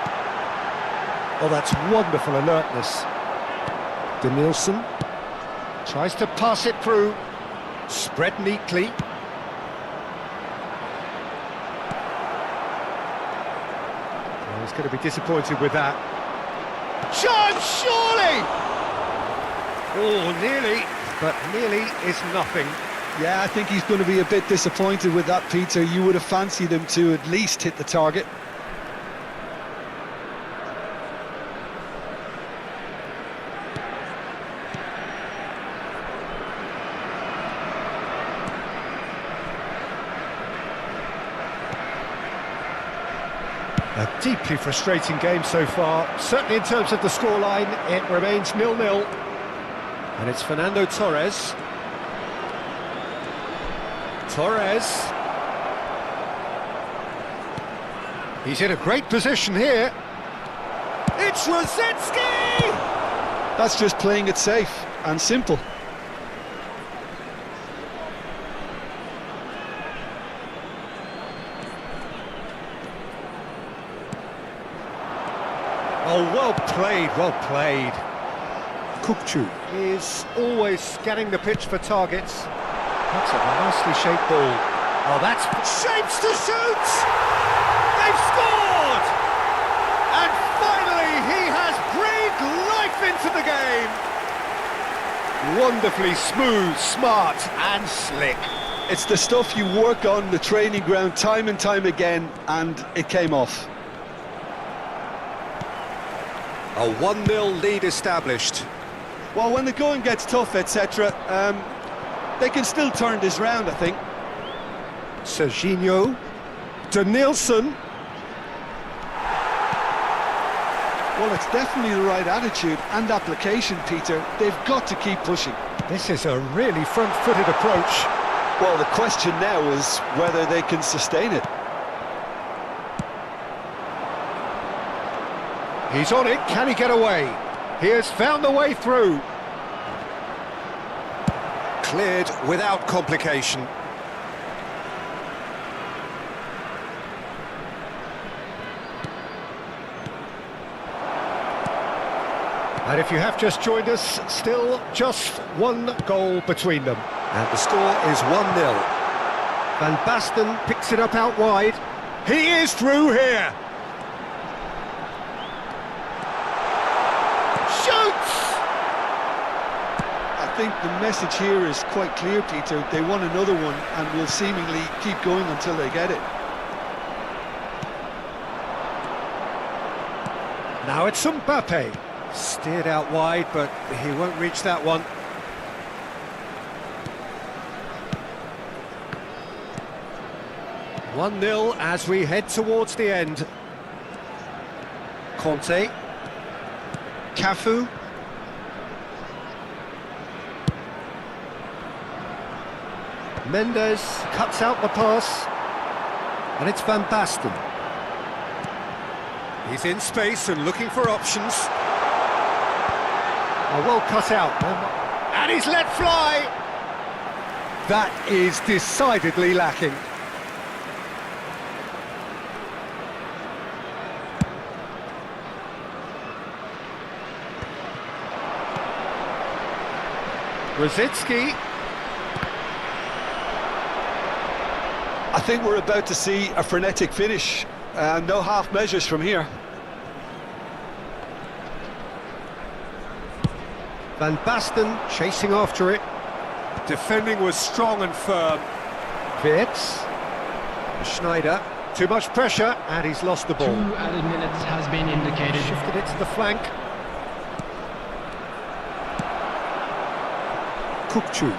Speaker 1: Oh, that's wonderful alertness. Denilson tries to pass it through. Spread neatly. Well, he's going to be disappointed with that. Chance, surely! Oh, nearly. But nearly is nothing.
Speaker 3: Yeah, I think he's going to be a bit disappointed with that, Peter. You would have fancied him to at least hit the target.
Speaker 1: A deeply frustrating game so far. Certainly in terms of the scoreline, it remains 0-0. And it's Fernando Torres. Torres. He's in a great position here. It's Rosetsky!
Speaker 3: That's just playing it safe and simple.
Speaker 1: Oh, well played, well played. Kukchu is always scanning the pitch for targets. That's a nicely shaped ball. Oh, that's shapes to shoot! They've scored! And finally, he has breathed life into the game. Wonderfully smooth, smart and slick.
Speaker 3: It's the stuff you work on the training ground time and time again, and it came off.
Speaker 1: A 1-0 lead established.
Speaker 3: Well, when the going gets tough, etc., they can still turn this round, I think.
Speaker 1: Serginho, Denilson.
Speaker 3: Well, it's definitely the right attitude and application, Peter. They've got to keep pushing.
Speaker 1: This is a really front-footed approach.
Speaker 3: Well, the question now is whether they can sustain it.
Speaker 1: He's on it, can he get away? He has found the way through. Cleared without complication. And if you have just joined us, still just one goal between them. And the score is 1-0. Van Basten picks it up out wide. He is through here. Shoots!
Speaker 3: I think the message here is quite clear, Peter. They want another one and will seemingly keep going until they get it.
Speaker 1: Now it's Mbappe. Steered out wide, but he won't reach that one. One 0 as we head towards the end. Conte. Cafu. Mendes cuts out the pass. And it's Van Basten. He's in space and looking for options. Oh, well cut out. And he's let fly! That is decidedly lacking. Rosicki.
Speaker 3: I think we're about to see a frenetic finish. No half measures from here.
Speaker 1: Van Basten chasing after it. Defending was strong and firm. Wirtz. Schneider. Too much pressure, and he's lost the ball.
Speaker 2: 2 added minutes has been indicated.
Speaker 1: Shifted it to the flank. Kukçu.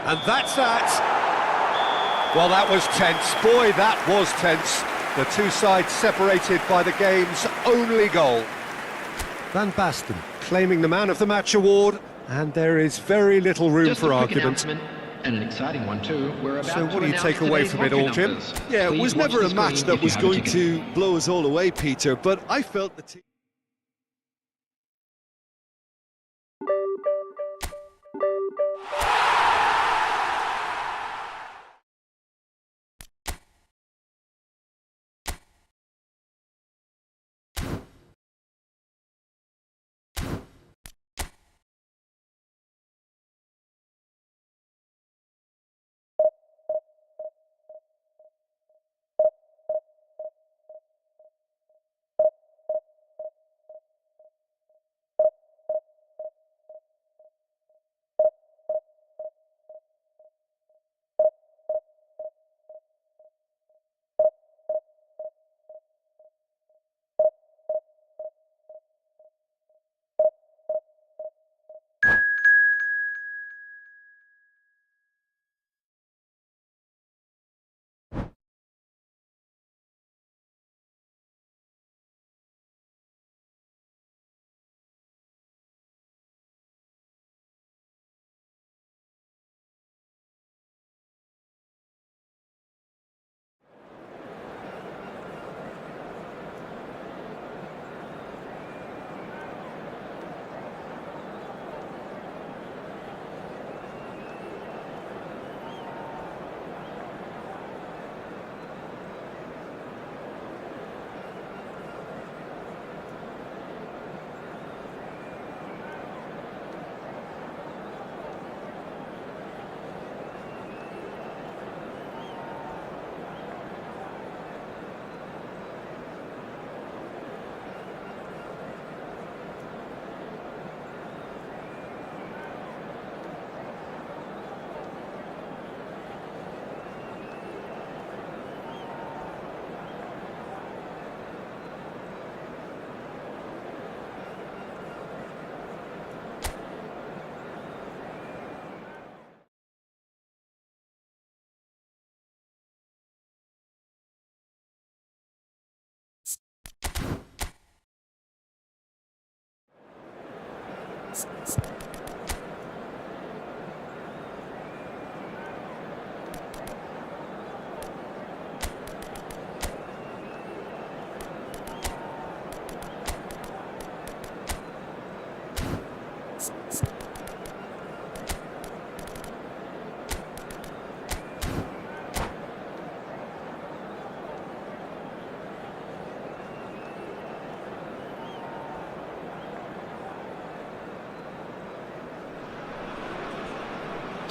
Speaker 1: And that's that. Well, that was tense. Boy, that was tense. The two sides separated by the game's only goal. Van Basten claiming the Man of the Match award, and there is very little room
Speaker 2: Just
Speaker 1: for
Speaker 2: a quick
Speaker 1: argument.
Speaker 2: announcement, and an exciting one too. We're about
Speaker 1: So
Speaker 2: to
Speaker 1: what do you
Speaker 2: announce
Speaker 1: take away
Speaker 2: today's
Speaker 1: from it
Speaker 2: lottery
Speaker 1: all, Jim?
Speaker 2: numbers.
Speaker 3: Yeah, it
Speaker 2: Please
Speaker 3: was
Speaker 2: watch
Speaker 3: never
Speaker 2: the
Speaker 3: a match
Speaker 2: screen
Speaker 3: that
Speaker 2: if you
Speaker 3: was
Speaker 2: have a
Speaker 3: going
Speaker 2: ticket.
Speaker 3: to blow us all away, Peter, but I felt the team...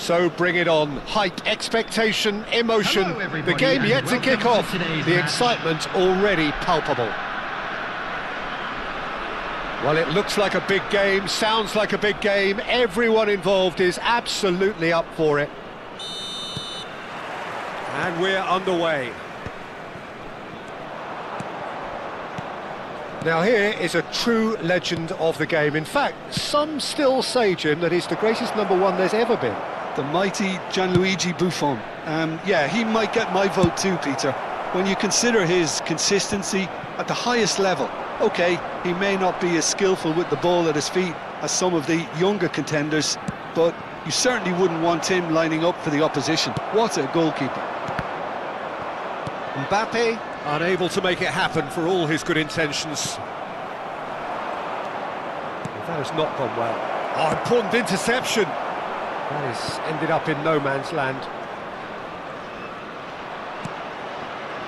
Speaker 1: So bring it on. Hype, expectation, emotion.
Speaker 2: Hello,
Speaker 1: The
Speaker 2: everybody,
Speaker 1: game
Speaker 2: and
Speaker 1: yet to kick
Speaker 2: welcome to
Speaker 1: off.
Speaker 2: today's
Speaker 1: The
Speaker 2: match.
Speaker 1: excitement already palpable. Well, it looks like a big game, sounds like a big game. Everyone involved is absolutely up for it. And we're underway. Now here is a true legend of the game. In fact, some still say, Jim, that he's the greatest number one there's ever been.
Speaker 3: The mighty Gianluigi Buffon. Yeah, he might get my vote too, Peter. When you consider his consistency at the highest level, okay, he may not be as skillful with the ball at his feet as some of the younger contenders, but you certainly wouldn't want him lining up for the opposition. What a goalkeeper.
Speaker 1: Mbappe, unable to make it happen for all his good intentions. That has not gone well. Oh, important interception. That has ended up in no man's land.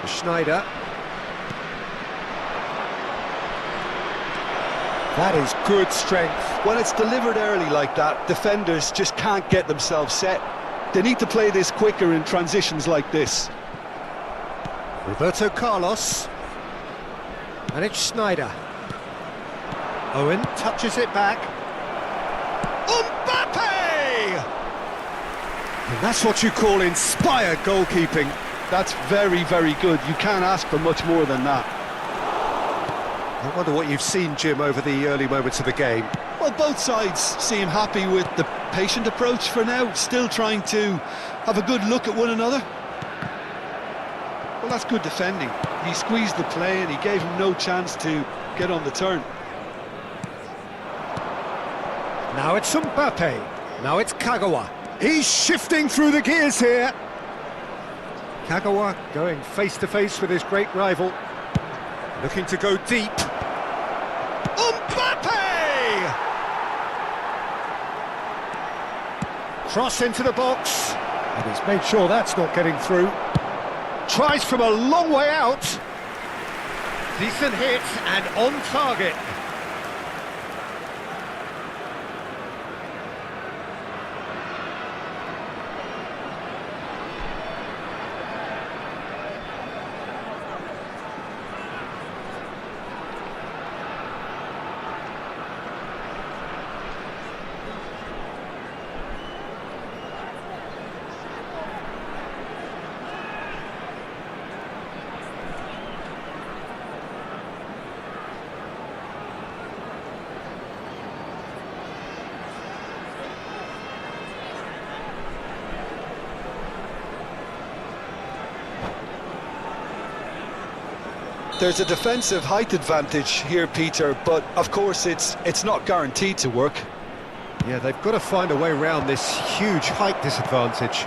Speaker 1: Schneider. That is good strength.
Speaker 3: When it's delivered early like that, defenders just can't get themselves set. They need to play this quicker in transitions like this.
Speaker 1: Roberto Carlos. And it's Schneider. Owen touches it back. Mbappe! And that's what you call inspired goalkeeping.
Speaker 3: That's very, very good. You can't ask for much more than that.
Speaker 1: I wonder what you've seen, Jim, over the early moments of the game.
Speaker 3: Well, both sides seem happy with the patient approach for now, still trying to have a good look at one another. Well, that's good defending. He squeezed the play and he gave him no chance to get on the turn.
Speaker 1: Now it's Mbappe. Now it's Kagawa. He's shifting through the gears here. Kagawa going face-to-face with his great rival. Looking to go deep. Mbappe! Cross into the box. And he's made sure that's not getting through. Tries from a long way out. Decent hit and on target.
Speaker 3: There's a defensive height advantage here, Peter, but of course it's not guaranteed to work.
Speaker 1: Yeah, they've got to find a way around this huge height disadvantage.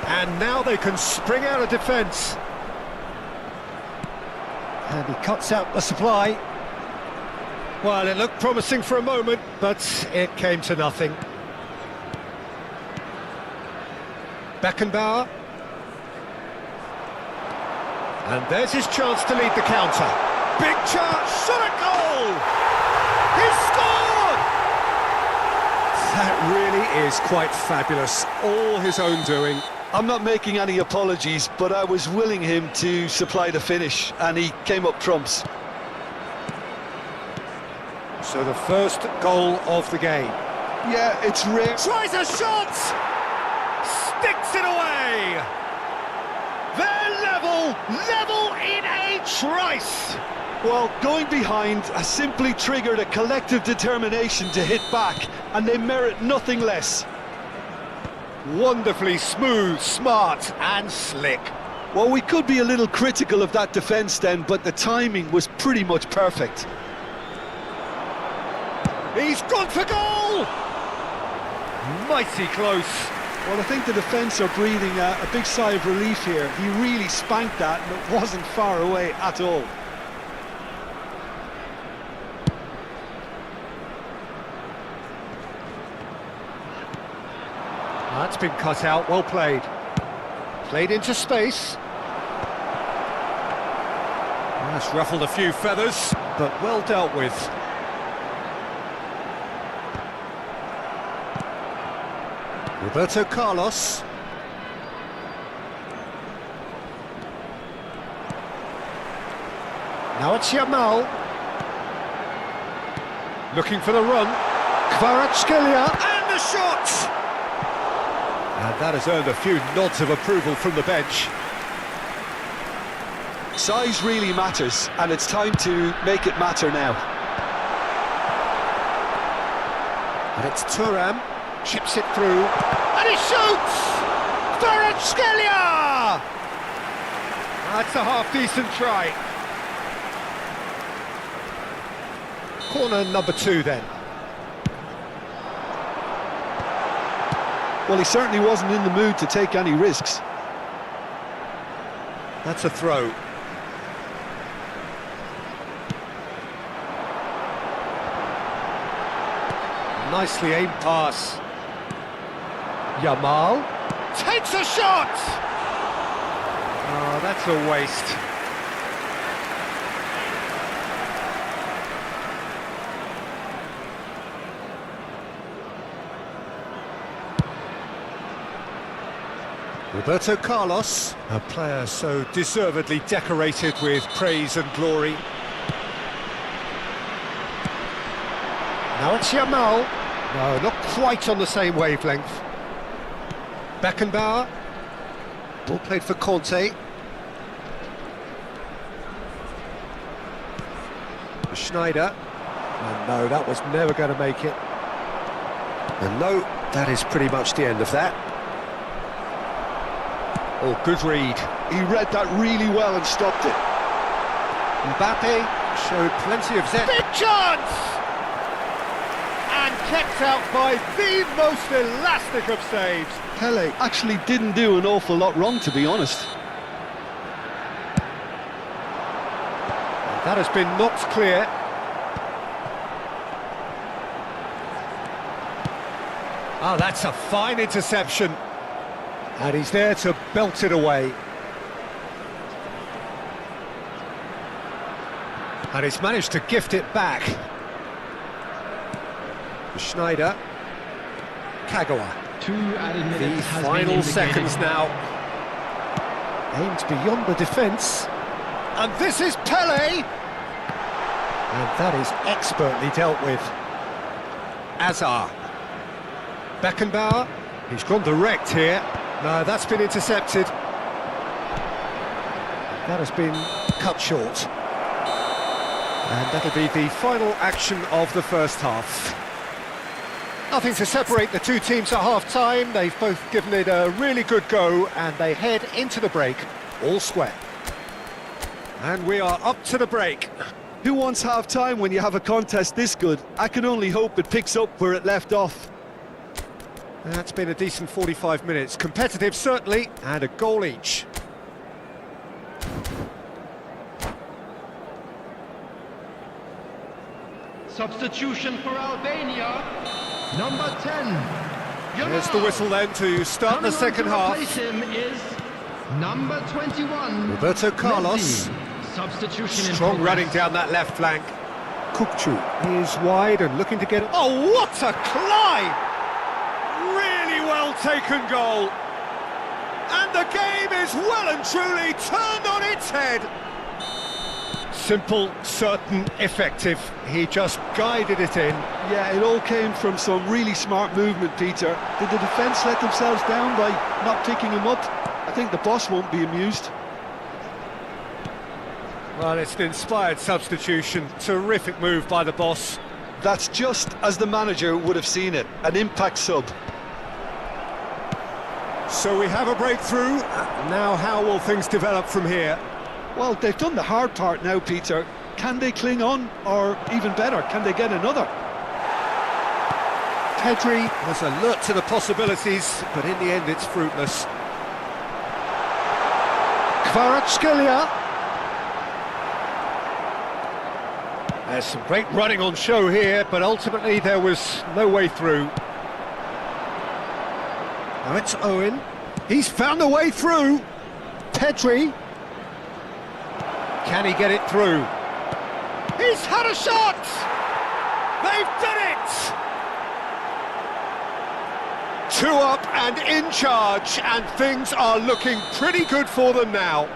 Speaker 1: And now they can spring out of defence. And he cuts out the supply. Well, it looked promising for a moment, but it came to nothing. Beckenbauer. And there's his chance to lead the counter. Big chance, shot at goal! He scored! That really is quite fabulous, all his own doing.
Speaker 3: I'm not making any apologies, but I was willing him to supply the finish, and he came up trumps.
Speaker 1: So the first goal of the game.
Speaker 3: Yeah, it's rare.
Speaker 1: Tries a shot! Sticks it away! They're level in a trice!
Speaker 3: Well, going behind has simply triggered a collective determination to hit back, and they merit nothing less.
Speaker 1: Wonderfully smooth, smart and slick.
Speaker 3: Well, we could be a little critical of that defence then, but the timing was pretty much perfect.
Speaker 1: He's gone for goal! Mighty close.
Speaker 3: Well, I think the defence are breathing a big sigh of relief here. He really spanked that, and it wasn't far away at all.
Speaker 1: That's been cut out, well played. Played into space. That's ruffled a few feathers, but well dealt with. Good Roberto Carlos. Now it's Yamal. Looking for the run. Kvaratskhelia and the shot! And that has earned a few nods of approval from the bench.
Speaker 3: Size really matters, and it's time to make it matter now.
Speaker 1: And it's Thuram, chips it through, and he shoots! Kvaratskhelia! That's a half-decent try. Corner number 2 then.
Speaker 3: Well, he certainly wasn't in the mood to take any risks.
Speaker 1: That's a throw. Nicely aimed pass. Yamal takes a shot! Oh, that's a waste. Roberto Carlos, a player so deservedly decorated with praise and glory. Now it's Yamal. No, not quite on the same wavelength. Beckenbauer. Ball played for Conte. Schneider. And no, that was never going to make it. And no, that is pretty much the end of that. Oh, good read.
Speaker 3: He read that really well and stopped it.
Speaker 1: Mbappe showed plenty of zest. Big chance! And kept out by the most elastic of saves.
Speaker 3: Pele actually didn't do an awful lot wrong, to be honest.
Speaker 1: That has been knocked clear. Oh, that's a fine interception. And he's there to belt it away. And he's managed to gift it back. Schneider. Kagawa.
Speaker 2: 2 added
Speaker 1: The
Speaker 2: minutes has been
Speaker 1: final
Speaker 2: indicated.
Speaker 1: seconds now. Aimed beyond the defence. And this is Pele! And that is expertly dealt with. Azar. Beckenbauer. He's gone direct here. No, that's been intercepted. That has been cut short. And that'll be the final action of the first half. Nothing to separate the two teams at half-time. They've both given it a really good go, and they head into the break all square. And we are up to the break.
Speaker 3: Who wants half-time when you have a contest this good? I can only hope it picks up where it left off.
Speaker 1: That's been a decent 45 minutes. Competitive, certainly, and a goal each.
Speaker 2: Substitution for Albania, number 10.
Speaker 1: There's the whistle then to start the second half.
Speaker 2: Replace him is number 21.
Speaker 1: Roberto Carlos.
Speaker 2: Messi. Substitution in
Speaker 1: Strong
Speaker 2: progress.
Speaker 1: running down that left flank. Kukçu is wide and looking to get... Oh, what a climb! Really well taken goal. And the game is well and truly turned on its head. Simple, certain, effective. He just guided it in.
Speaker 3: Yeah, it all came from some really smart movement, Peter. Did the defence let themselves down by not picking him up? I think the boss won't be amused.
Speaker 1: Well, it's an inspired substitution. Terrific move by the boss.
Speaker 3: That's just as the manager would have seen it, an impact sub.
Speaker 1: So we have a breakthrough. Now how will things develop from here?
Speaker 3: Well, they've done the hard part now, Peter. Can they cling on, or even better, can they get another?
Speaker 1: Pedri was alert to the possibilities, but in the end it's fruitless. Kvaratskhelia. There's some great running on show here, but ultimately there was no way through. Now it's Owen. He's found a way through. Pedri. Can he get it through? He's had a shot! They've done it! 2 up and in charge, and things are looking pretty good for them now.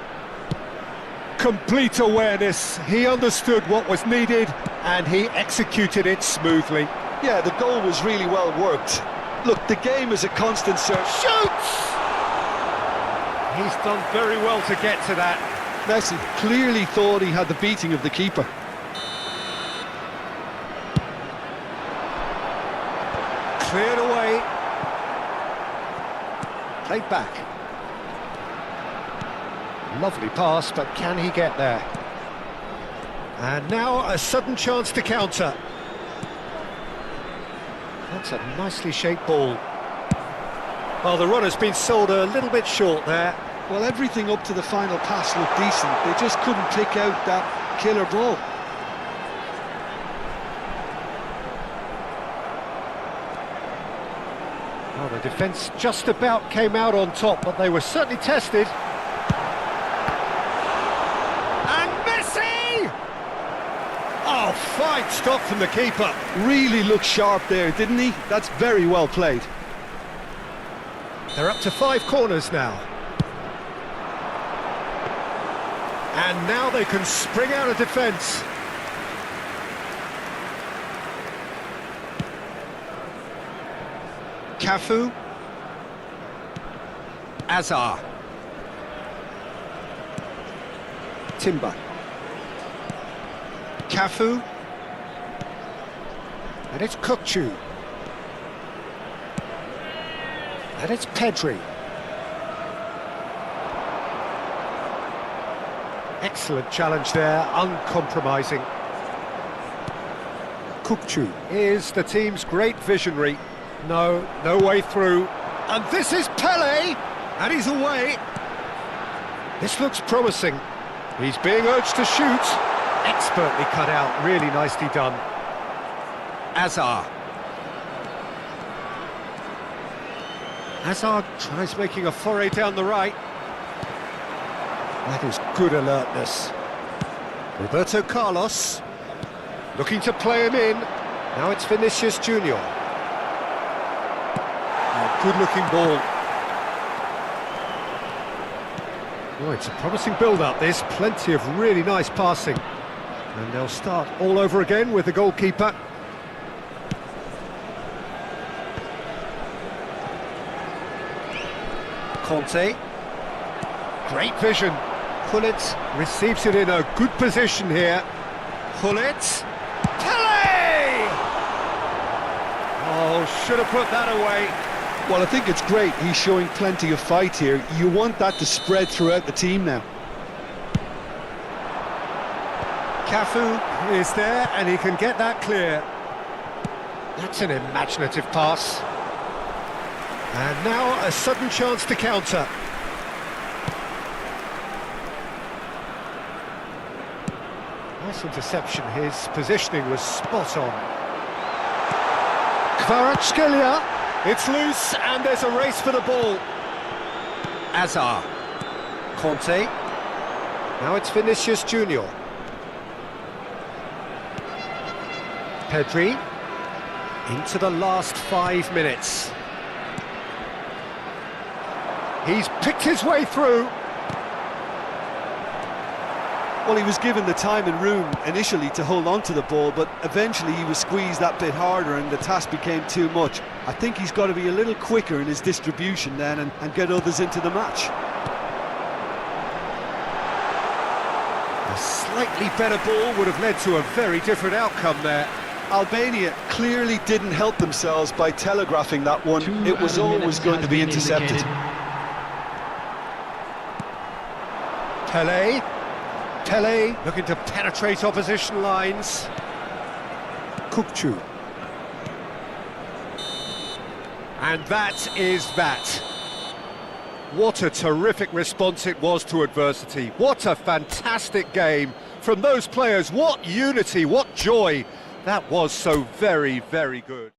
Speaker 1: Complete awareness, he understood what was needed, and he executed it smoothly.
Speaker 3: Yeah, the goal was really well worked. Look, the game is a constant search.
Speaker 1: Shoots! He's done very well to get to that.
Speaker 3: Messi clearly thought he had the beating of the keeper.
Speaker 1: Cleared away. Played back. Lovely pass, but can he get there? And now a sudden chance to counter. That's a nicely shaped ball. Well, the runner's been sold a little bit short there.
Speaker 3: Well, everything up to the final pass looked decent. They just couldn't pick out that killer ball.
Speaker 1: Well, the defence just about came out on top, but they were certainly tested. And Messi! Oh, fine stop from the keeper.
Speaker 3: Really looked sharp there, didn't he? That's very well played.
Speaker 1: They're up to 5 corners now. And now they can spring out of defence. Cafu. Azar. Timber. Cafu. And it's Kukçu. And it's Pedri. Excellent challenge there, uncompromising. Kukçu is the team's great visionary. No way through. And this is Pele, and he's away. This looks promising. He's being urged to shoot. Expertly cut out, really nicely done. Azar. Hazard tries making a foray down the right. That is good alertness. Roberto Carlos looking to play him in. Now it's Vinicius Junior. Good-looking ball. Oh, it's a promising build-up, this. Plenty of really nice passing. And they'll start all over again with the goalkeeper. Conte. Great vision. Gullit receives it in a good position here. Gullit. Pele! Oh, should have put that away.
Speaker 3: Well, I think it's great. He's showing plenty of fight here. You want that to spread throughout the team now.
Speaker 1: Cafu is there, and he can get that clear. That's an imaginative pass. And now a sudden chance to counter. Nice interception. His positioning was spot on. Kvaratskhelia. It's loose, and there's a race for the ball. Azar. Conte. Now it's Vinicius Junior. Pedri. Into the last 5 minutes. He's picked his way through.
Speaker 3: Well, he was given the time and room initially to hold on to the ball, but eventually he was squeezed that bit harder and the task became too much. I think he's got to be a little quicker in his distribution then and get others into the match.
Speaker 1: A slightly better ball would have led to a very different outcome there.
Speaker 3: Albania clearly didn't help themselves by telegraphing that one. It was always going to be intercepted.
Speaker 1: Pele looking to penetrate opposition lines. Kukçu. And that is that. What a terrific response it was to adversity. What a fantastic game from those players. What unity, what joy. That was so very, very good.